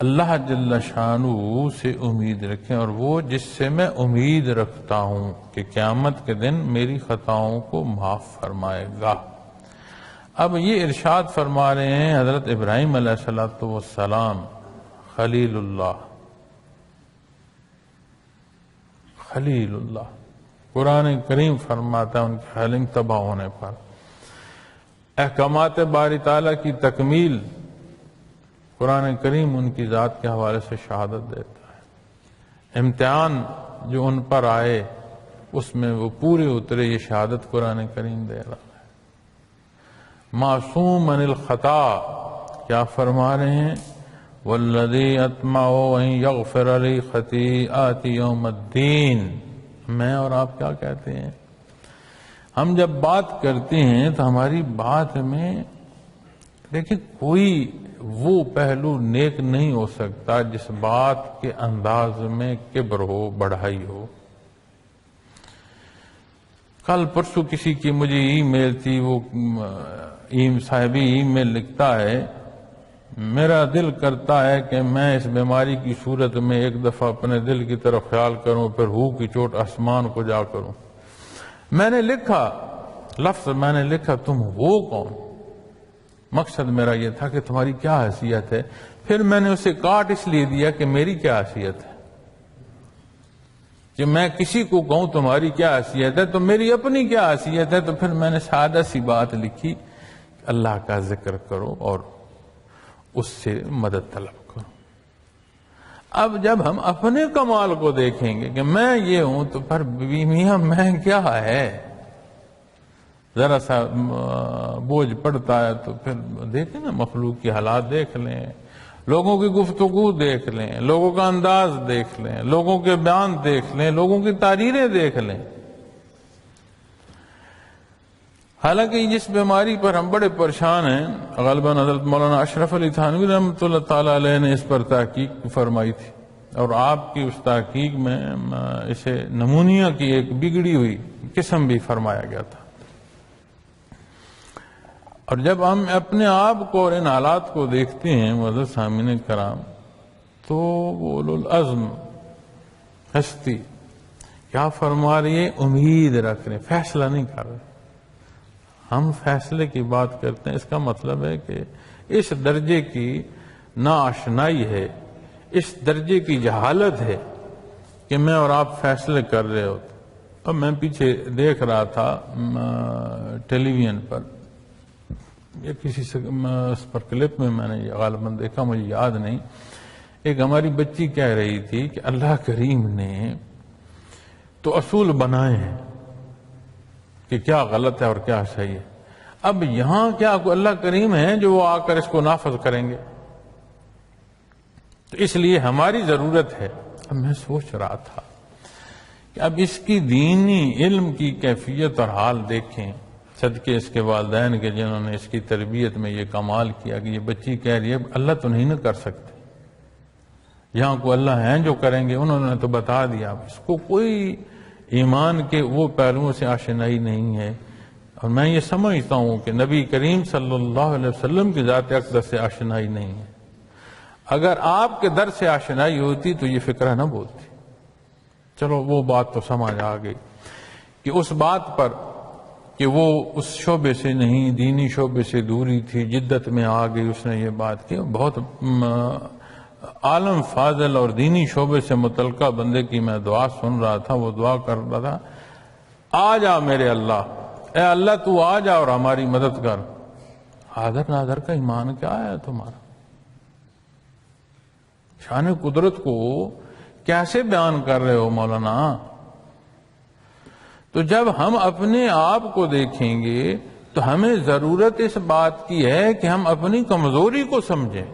اللہ جل شانہ سے امید رکھیں، اور وہ جس سے میں امید رکھتا ہوں کہ قیامت کے دن میری خطاؤں کو معاف فرمائے گا. اب یہ ارشاد فرما رہے ہیں حضرت ابراہیم علیہ السلام، خلیل اللہ، خلیل اللہ. قرآن کریم فرماتا ہے ان کی خیلنگ تباہ ہونے پر احکامات باری تعالیٰ کی تکمیل، قرآن کریم ان کی ذات کے حوالے سے شہادت دیتا ہے. امتحان جو ان پر آئے اس میں وہ پورے اترے، یہ شہادت قرآن کریم دے رہا ہے. معصوم عن الخطا، کیا فرما رہے ہیں؟ والذی اطمع ان یغفر لی خطیئاتی یوم الدین. میں اور آپ کیا کہتے ہیں؟ ہم جب بات کرتے ہیں تو ہماری بات میں دیکھیں کوئی وہ پہلو نیک نہیں ہو سکتا جس بات کے انداز میں کبر ہو، بڑھائی ہو. کل پرسوں کسی کی مجھے ای میل تھی، وہ صاحبی ای میل لکھتا ہے، میرا دل کرتا ہے کہ میں اس بیماری کی صورت میں ایک دفعہ اپنے دل کی طرف خیال کروں، پھر ہو کی چوٹ آسمان کو جا کروں. میں نے لکھا تم ہو کون؟ مقصد میرا یہ تھا کہ تمہاری کیا حیثیت ہے. پھر میں نے اسے کاٹ اس لیے دیا کہ میری کیا حیثیت ہے، کہ میں کسی کو کہوں تمہاری کیا حیثیت ہے تو میری اپنی کیا حیثیت ہے. تو پھر میں نے سادہ سی بات لکھی، اللہ کا ذکر کرو اور اس سے مدد طلب کرو. اب جب ہم اپنے کمال کو دیکھیں گے کہ میں یہ ہوں تو پھر میاں میں کیا ہے، ذرا سا بوجھ پڑتا ہے تو پھر دیکھیں نا، مخلوق کی حالات دیکھ لیں، لوگوں کی گفتگو دیکھ لیں، لوگوں کا انداز دیکھ لیں، لوگوں کے بیان دیکھ لیں، لوگوں کی تحریریں دیکھ لیں. حالانکہ جس بیماری پر ہم بڑے پریشان ہیں، غالباً حضرت مولانا اشرف علی تھانوی رحمۃ اللہ تعالیٰ علیہ نے اس پر تحقیق فرمائی تھی، اور آپ کی اس تحقیق میں اسے نمونیا کی ایک بگڑی ہوئی قسم بھی فرمایا گیا تھا. اور جب ہم اپنے آپ کو اور ان حالات کو دیکھتے ہیں معزز سامعین کرام، تو وہ اولو العزم ہستی کیا فرما رہی ہے؟ امید رکھ رہے، فیصلہ نہیں کر رہے. ہم فیصلے کی بات کرتے ہیں، اس کا مطلب ہے کہ اس درجے کی ناآشنائی ہے، اس درجے کی جہالت ہے کہ میں اور آپ فیصلے کر رہے ہوتے. اب میں پیچھے دیکھ رہا تھا ٹیلی ویژن پر، یا کسی اس پر کلپ میں نے غالباً دیکھا، مجھے یاد نہیں، ایک ہماری بچی کہہ رہی تھی کہ اللہ کریم نے تو اصول بنائے ہیں کہ کیا غلط ہے اور کیا صحیح ہے. اب یہاں کیا کوئی اللہ کریم ہے جو وہ آ کر اس کو نافذ کریں گے؟ تو اس لیے ہماری ضرورت ہے. اب میں سوچ رہا تھا کہ اب اس کی دینی علم کی کیفیت اور حال دیکھیں، صدقے اس کے والدین کے جنہوں نے اس کی تربیت میں یہ کمال کیا کہ یہ بچی کہہ رہی ہے اللہ تو نہیں نہ کر سکتے، یہاں کو اللہ ہیں جو کریں گے، انہوں نے تو بتا دیا. اس کو کوئی ایمان کے وہ پہلوؤں سے آشنائی نہیں ہے. اور میں یہ سمجھتا ہوں کہ نبی کریم صلی اللہ علیہ وسلم کی ذات اقدس سے آشنائی نہیں ہے. اگر آپ کے در سے آشنائی ہوتی تو یہ فکرہ نہ بولتی. چلو وہ بات تو سمجھ آ گئی کہ اس بات پر کہ وہ اس شعبے سے نہیں، دینی شعبے سے دوری تھی، جدت میں آ گئی، اس نے یہ بات کی. بہت عالم فاضل اور دینی شعبے سے متعلقہ بندے کی میں دعا سن رہا تھا. وہ دعا کر رہا تھا، آ جا میرے اللہ، اے اللہ تو آ جا اور ہماری مدد کر. حاضر ناظر کا ایمان کیا ہے تمہارا؟ شان قدرت کو کیسے بیان کر رہے ہو مولانا؟ تو جب ہم اپنے آپ کو دیکھیں گے تو ہمیں ضرورت اس بات کی ہے کہ ہم اپنی کمزوری کو سمجھیں.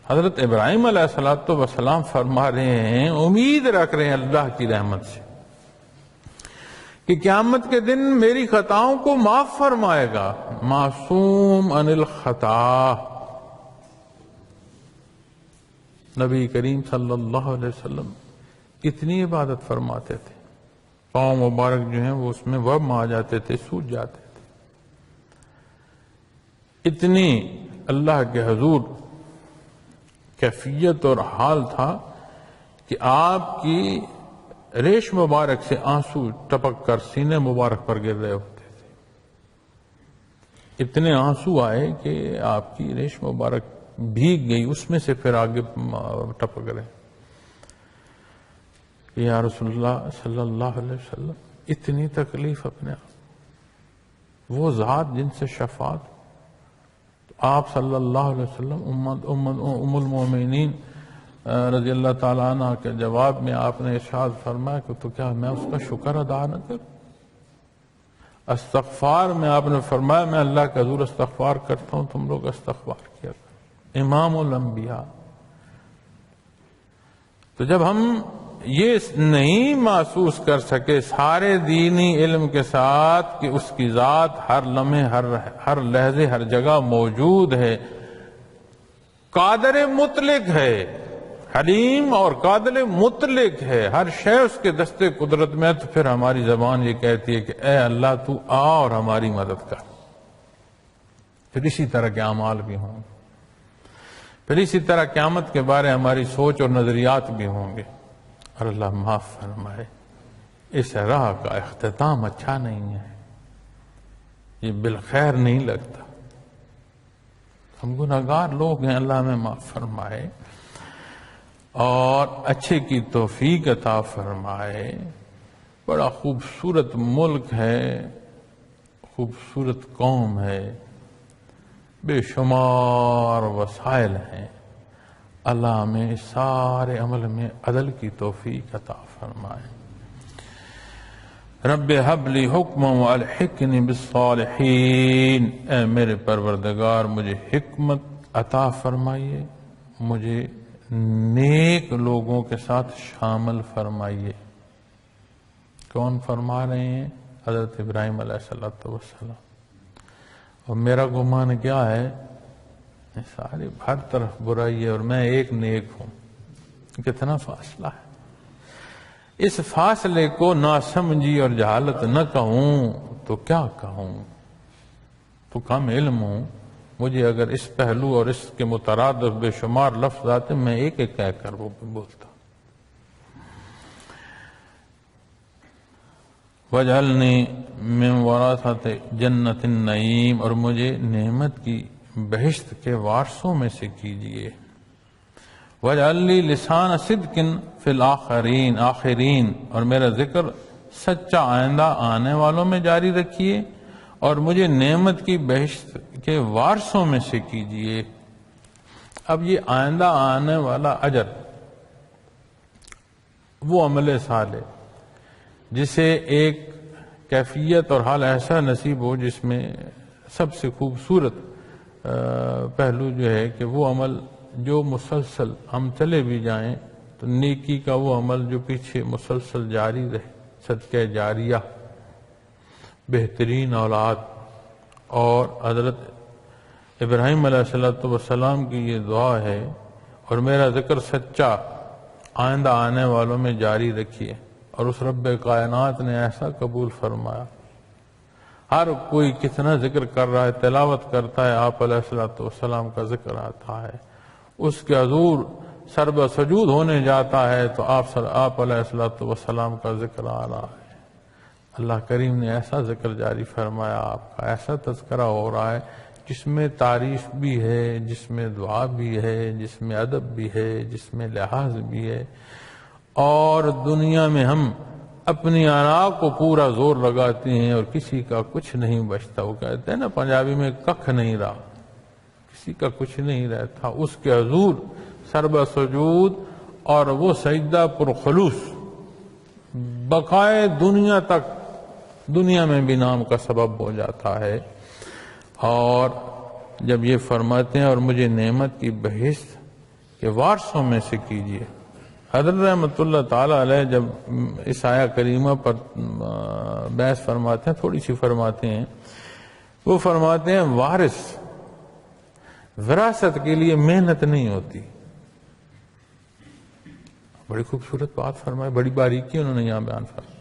حضرت ابراہیم علیہ السلام فرما رہے ہیں، امید رکھ رہے ہیں اللہ کی رحمت سے کہ قیامت کے دن میری خطاؤں کو معاف فرمائے گا. معصوم عن الخطا. نبی کریم صلی اللہ علیہ وسلم کتنی عبادت فرماتے تھے، پاؤں مبارک جو ہیں وہ اس میں وہم آ جاتے تھے، سوج جاتے تھے. اتنی اللہ کے حضور کیفیت اور حال تھا کہ آپ کی ریش مبارک سے آنسو ٹپک کر سینے مبارک پر گر رہے ہوتے تھے. اتنے آنسو آئے کہ آپ کی ریش مبارک بھیگ گئی، اس میں سے پھر آگے ٹپک رہے. یا رسول اللہ صلی اللہ علیہ وسلم، اتنی تکلیف اپنے آپ، وہ ذات جن سے شفاعت. آپ صلی اللہ علیہ وسلم ام المومنین رضی اللہ تعالیٰ عنہ کے جواب میں آپ نے ارشاد فرمایا کہ تو کیا میں اس کا شکر ادا نہ کروں؟ استغفار میں آپ نے فرمایا میں اللہ کا حضور استغفار کرتا ہوں، تم لوگ استغفار کیا کرو. امام الانبیاء. تو جب ہم یہ نہیں محسوس کر سکے سارے دینی علم کے ساتھ کہ اس کی ذات ہر لمحے ہر لحظے ہر جگہ موجود ہے، قادر مطلق ہے، حلیم اور قادر مطلق ہے، ہر شے اس کے دستے قدرت میں، تو پھر ہماری زبان یہ کہتی ہے کہ اے اللہ تو آ اور ہماری مدد کر. پھر اسی طرح کے اعمال بھی ہوں گے، پھر اسی طرح قیامت کے بارے ہماری سوچ اور نظریات بھی ہوں گے. اور اللہ معاف فرمائے، اس راہ کا اختتام اچھا نہیں ہے، یہ بالخیر نہیں لگتا. ہم گناہگار لوگ ہیں، اللہ ہمیں معاف فرمائے اور اچھے کی توفیق عطا فرمائے. بڑا خوبصورت ملک ہے، خوبصورت قوم ہے، بے شمار وسائل ہیں. اللہ ہمیں اس سارے عمل میں عدل کی توفیق عطا فرمائے. رب حب لی حکما والحقنی بالصالحین. اے میرے پروردگار مجھے حکمت عطا فرمائیے، مجھے نیک لوگوں کے ساتھ شامل فرمائیے. کون فرما رہے ہیں؟ حضرت ابراہیم علیہ السلام. اور میرا گمان کیا ہے، ساری ہر طرف برائی ہے اور میں ایک نیک ہوں. کتنا فاصلہ ہے. اس فاصلے کو ناسمجھی اور جہالت نہ کہوں تو کیا کہوں. تو کم علم ہوں، مجھے اگر اس پہلو اور اس کے مترادف بے شمار لفظ آتے میں ایک ایک کہہ کر وہ بولتا. وَاجْعَلْنِي مِنْ وَرَثَةِ جَنَّةِ النَّعِيمِ. اور مجھے نعمت کی بہشت کے وارثوں میں سے کیجئے. وَاجْعَلْ لِي لِسَانَ صِدْقٍ فِي الْآخِرِينَ. آخرین. اور میرا ذکر سچا آئندہ آنے والوں میں جاری رکھیے اور مجھے نعمت کی بہشت کے وارثوں میں سے کیجئے. اب یہ آئندہ آنے والا اجر وہ عمل صالح جسے ایک کیفیت اور حال ایسا نصیب ہو جس میں سب سے خوبصورت پہلو جو ہے کہ وہ عمل جو مسلسل ہم چلے بھی جائیں تو نیکی کا وہ عمل جو پیچھے مسلسل جاری رہے. صدقہ جاریہ، بہترین اولاد. اور حضرت ابراہیم علیہ السلام کی یہ دعا ہے، اور میرا ذکر سچا آئندہ آنے والوں میں جاری رکھیے. اور اس رب کائنات نے ایسا قبول فرمایا. ہر کوئی کتنا ذکر کر رہا ہے، تلاوت کرتا ہے، آپ علیہ السلام کا ذکر آتا ہے، اس کے حضور سربہ سجود ہونے جاتا ہے تو آپ علیہ السلام کا ذکر آ رہا ہے. اللہ کریم نے ایسا ذکر جاری فرمایا، آپ کا ایسا تذکرہ ہو رہا ہے جس میں تعریف بھی ہے، جس میں دعا بھی ہے، جس میں ادب بھی ہے، جس میں لحاظ بھی ہے، اور دنیا میں ہم اپنی آرا کو پورا زور لگاتے ہیں اور کسی کا کچھ نہیں بچتا. وہ کہتے ہیں نا پنجابی میں، ککھ نہیں رہا، کسی کا کچھ نہیں رہتا. اس کے حضور سربہ سجود اور وہ سجدہ پر خلوص بقائے دنیا تک، دنیا میں بھی نام کا سبب ہو جاتا ہے. اور جب یہ فرماتے ہیں اور مجھے نعمت کی بہشت کے وارثوں میں سے کیجیے. حضرت رحمۃ اللہ تعالی علیہ جب اس آیہ کریمہ پر بحث فرماتے ہیں، تھوڑی سی فرماتے ہیں، وہ فرماتے ہیں وارث وراثت کے لیے محنت نہیں ہوتی. بڑی خوبصورت بات فرمائی، بڑی باریکی انہوں نے یہاں بیان فرمائی.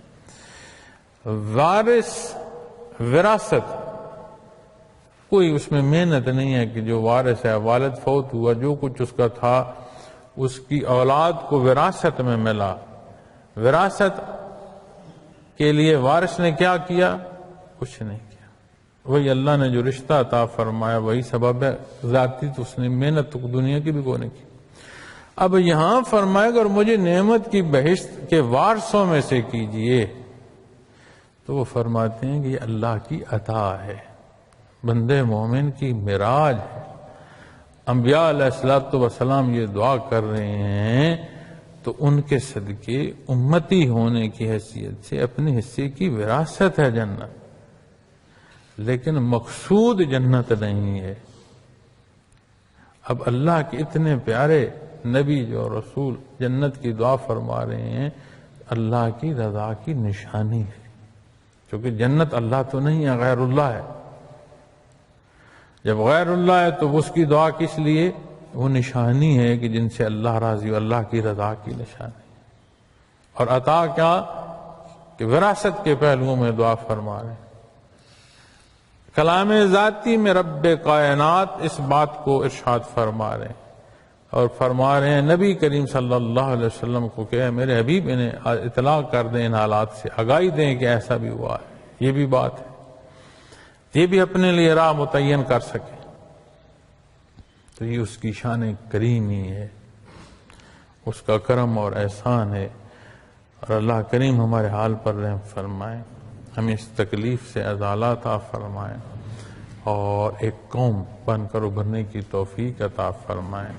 وارث وراثت کوئی اس میں محنت نہیں ہے کہ جو وارث ہے، والد فوت ہوا، جو کچھ اس کا تھا اس کی اولاد کو وراثت میں ملا. وراثت کے لیے وارث نے کیا کیا؟ کچھ نہیں کیا. وہی اللہ نے جو رشتہ عطا فرمایا وہی سبب ہے. ذاتی تو اس نے محنت تو دنیا کی بھی کوئی نہیں کی. اب یہاں فرمائے اگر مجھے نعمت کی بہشت کے وارثوں میں سے کیجئے، تو وہ فرماتے ہیں کہ یہ اللہ کی عطا ہے، بندے مومن کی معراج ہے. انبیاء علیہ الصلوۃ والسلام یہ دعا کر رہے ہیں تو ان کے صدقے امتی ہونے کی حیثیت سے اپنے حصے کی وراثت ہے جنت، لیکن مقصود جنت نہیں ہے. اب اللہ کے اتنے پیارے نبی جو رسول جنت کی دعا فرما رہے ہیں، اللہ کی رضا کی نشانی ہے. کیونکہ جنت اللہ تو نہیں ہے، غیر اللہ ہے. جب غیر اللہ ہے تو اس کی دعا کس لیے؟ وہ نشانی ہے کہ جن سے اللہ راضی ہو، اللہ کی رضا کی نشانی. اور عطا کیا کہ وراثت کے پہلوؤں میں دعا فرما رہے ہیں. کلام ذاتی میں رب کائنات اس بات کو ارشاد فرما رہے ہیں اور فرما رہے ہیں نبی کریم صلی اللہ علیہ وسلم کو کہ میرے حبیب انہیں اطلاع کر دیں، ان حالات سے آگاہی دیں کہ ایسا بھی ہوا ہے. یہ بھی بات ہے، یہ بھی اپنے لیے راہ متعین کر سکے. تو یہ اس کی شان کریمی ہے، اس کا کرم اور احسان ہے. اور اللہ کریم ہمارے حال پر رحم فرمائے، ہمیں اس تکلیف سے ازالہ عطا فرمائے اور ایک قوم بن کر ابھرنے کی توفیق عطا فرمائے.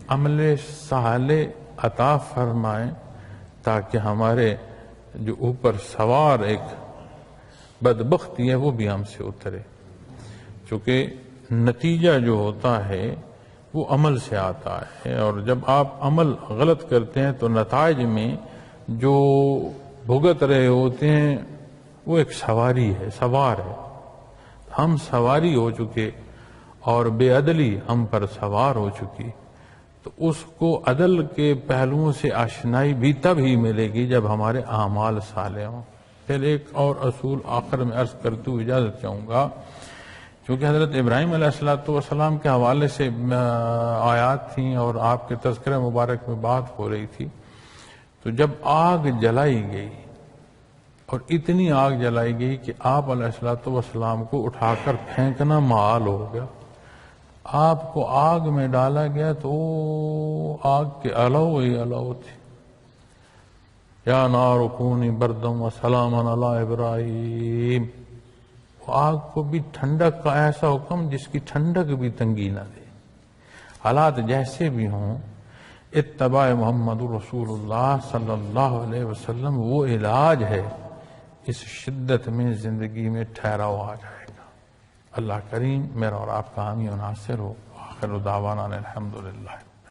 عمل صالح عطا فرمائے تاکہ ہمارے جو اوپر سوار ایک بدبختی ہے وہ بھی ہم سے اترے. چونکہ نتیجہ جو ہوتا ہے وہ عمل سے آتا ہے، اور جب آپ عمل غلط کرتے ہیں تو نتائج میں جو بھگت رہے ہوتے ہیں وہ ایک سواری ہے، سوار ہے. ہم سواری ہو چکے اور بے عدلی ہم پر سوار ہو چکی، تو اس کو عدل کے پہلوؤں سے آشنائی بھی تب ہی ملے گی جب ہمارے اعمال صالح ہوں. پھر ایک اور اصول آخر میں عرض کرتے ہوئے اجازت چاہوں گا، چونکہ حضرت ابراہیم علیہ السلام کے حوالے سے آیات تھیں اور آپ کے تذکرہ مبارک میں بات ہو رہی تھی. تو جب آگ جلائی گئی اور اتنی آگ جلائی گئی کہ آپ علیہ السلام کو اٹھا کر پھینکنا محال ہو گیا، آپ کو آگ میں ڈالا گیا تو آگ کے الو ہی الو تھے. یا نار کونی بردم و سلاما علی ابراہیم. آگ کو بھی ٹھنڈک کا ایسا حکم جس کی ٹھنڈک بھی تنگی نہ دے. حالات جیسے بھی ہوں، اتباع محمد رسول اللہ صلی اللہ علیہ وسلم وہ علاج ہے. اس شدت میں زندگی میں ٹھہراؤ آ جائے گا. اللہ کریم میرا اور آپ کا حامی و ناصر ہو. آخر دعوانا الحمدللہ.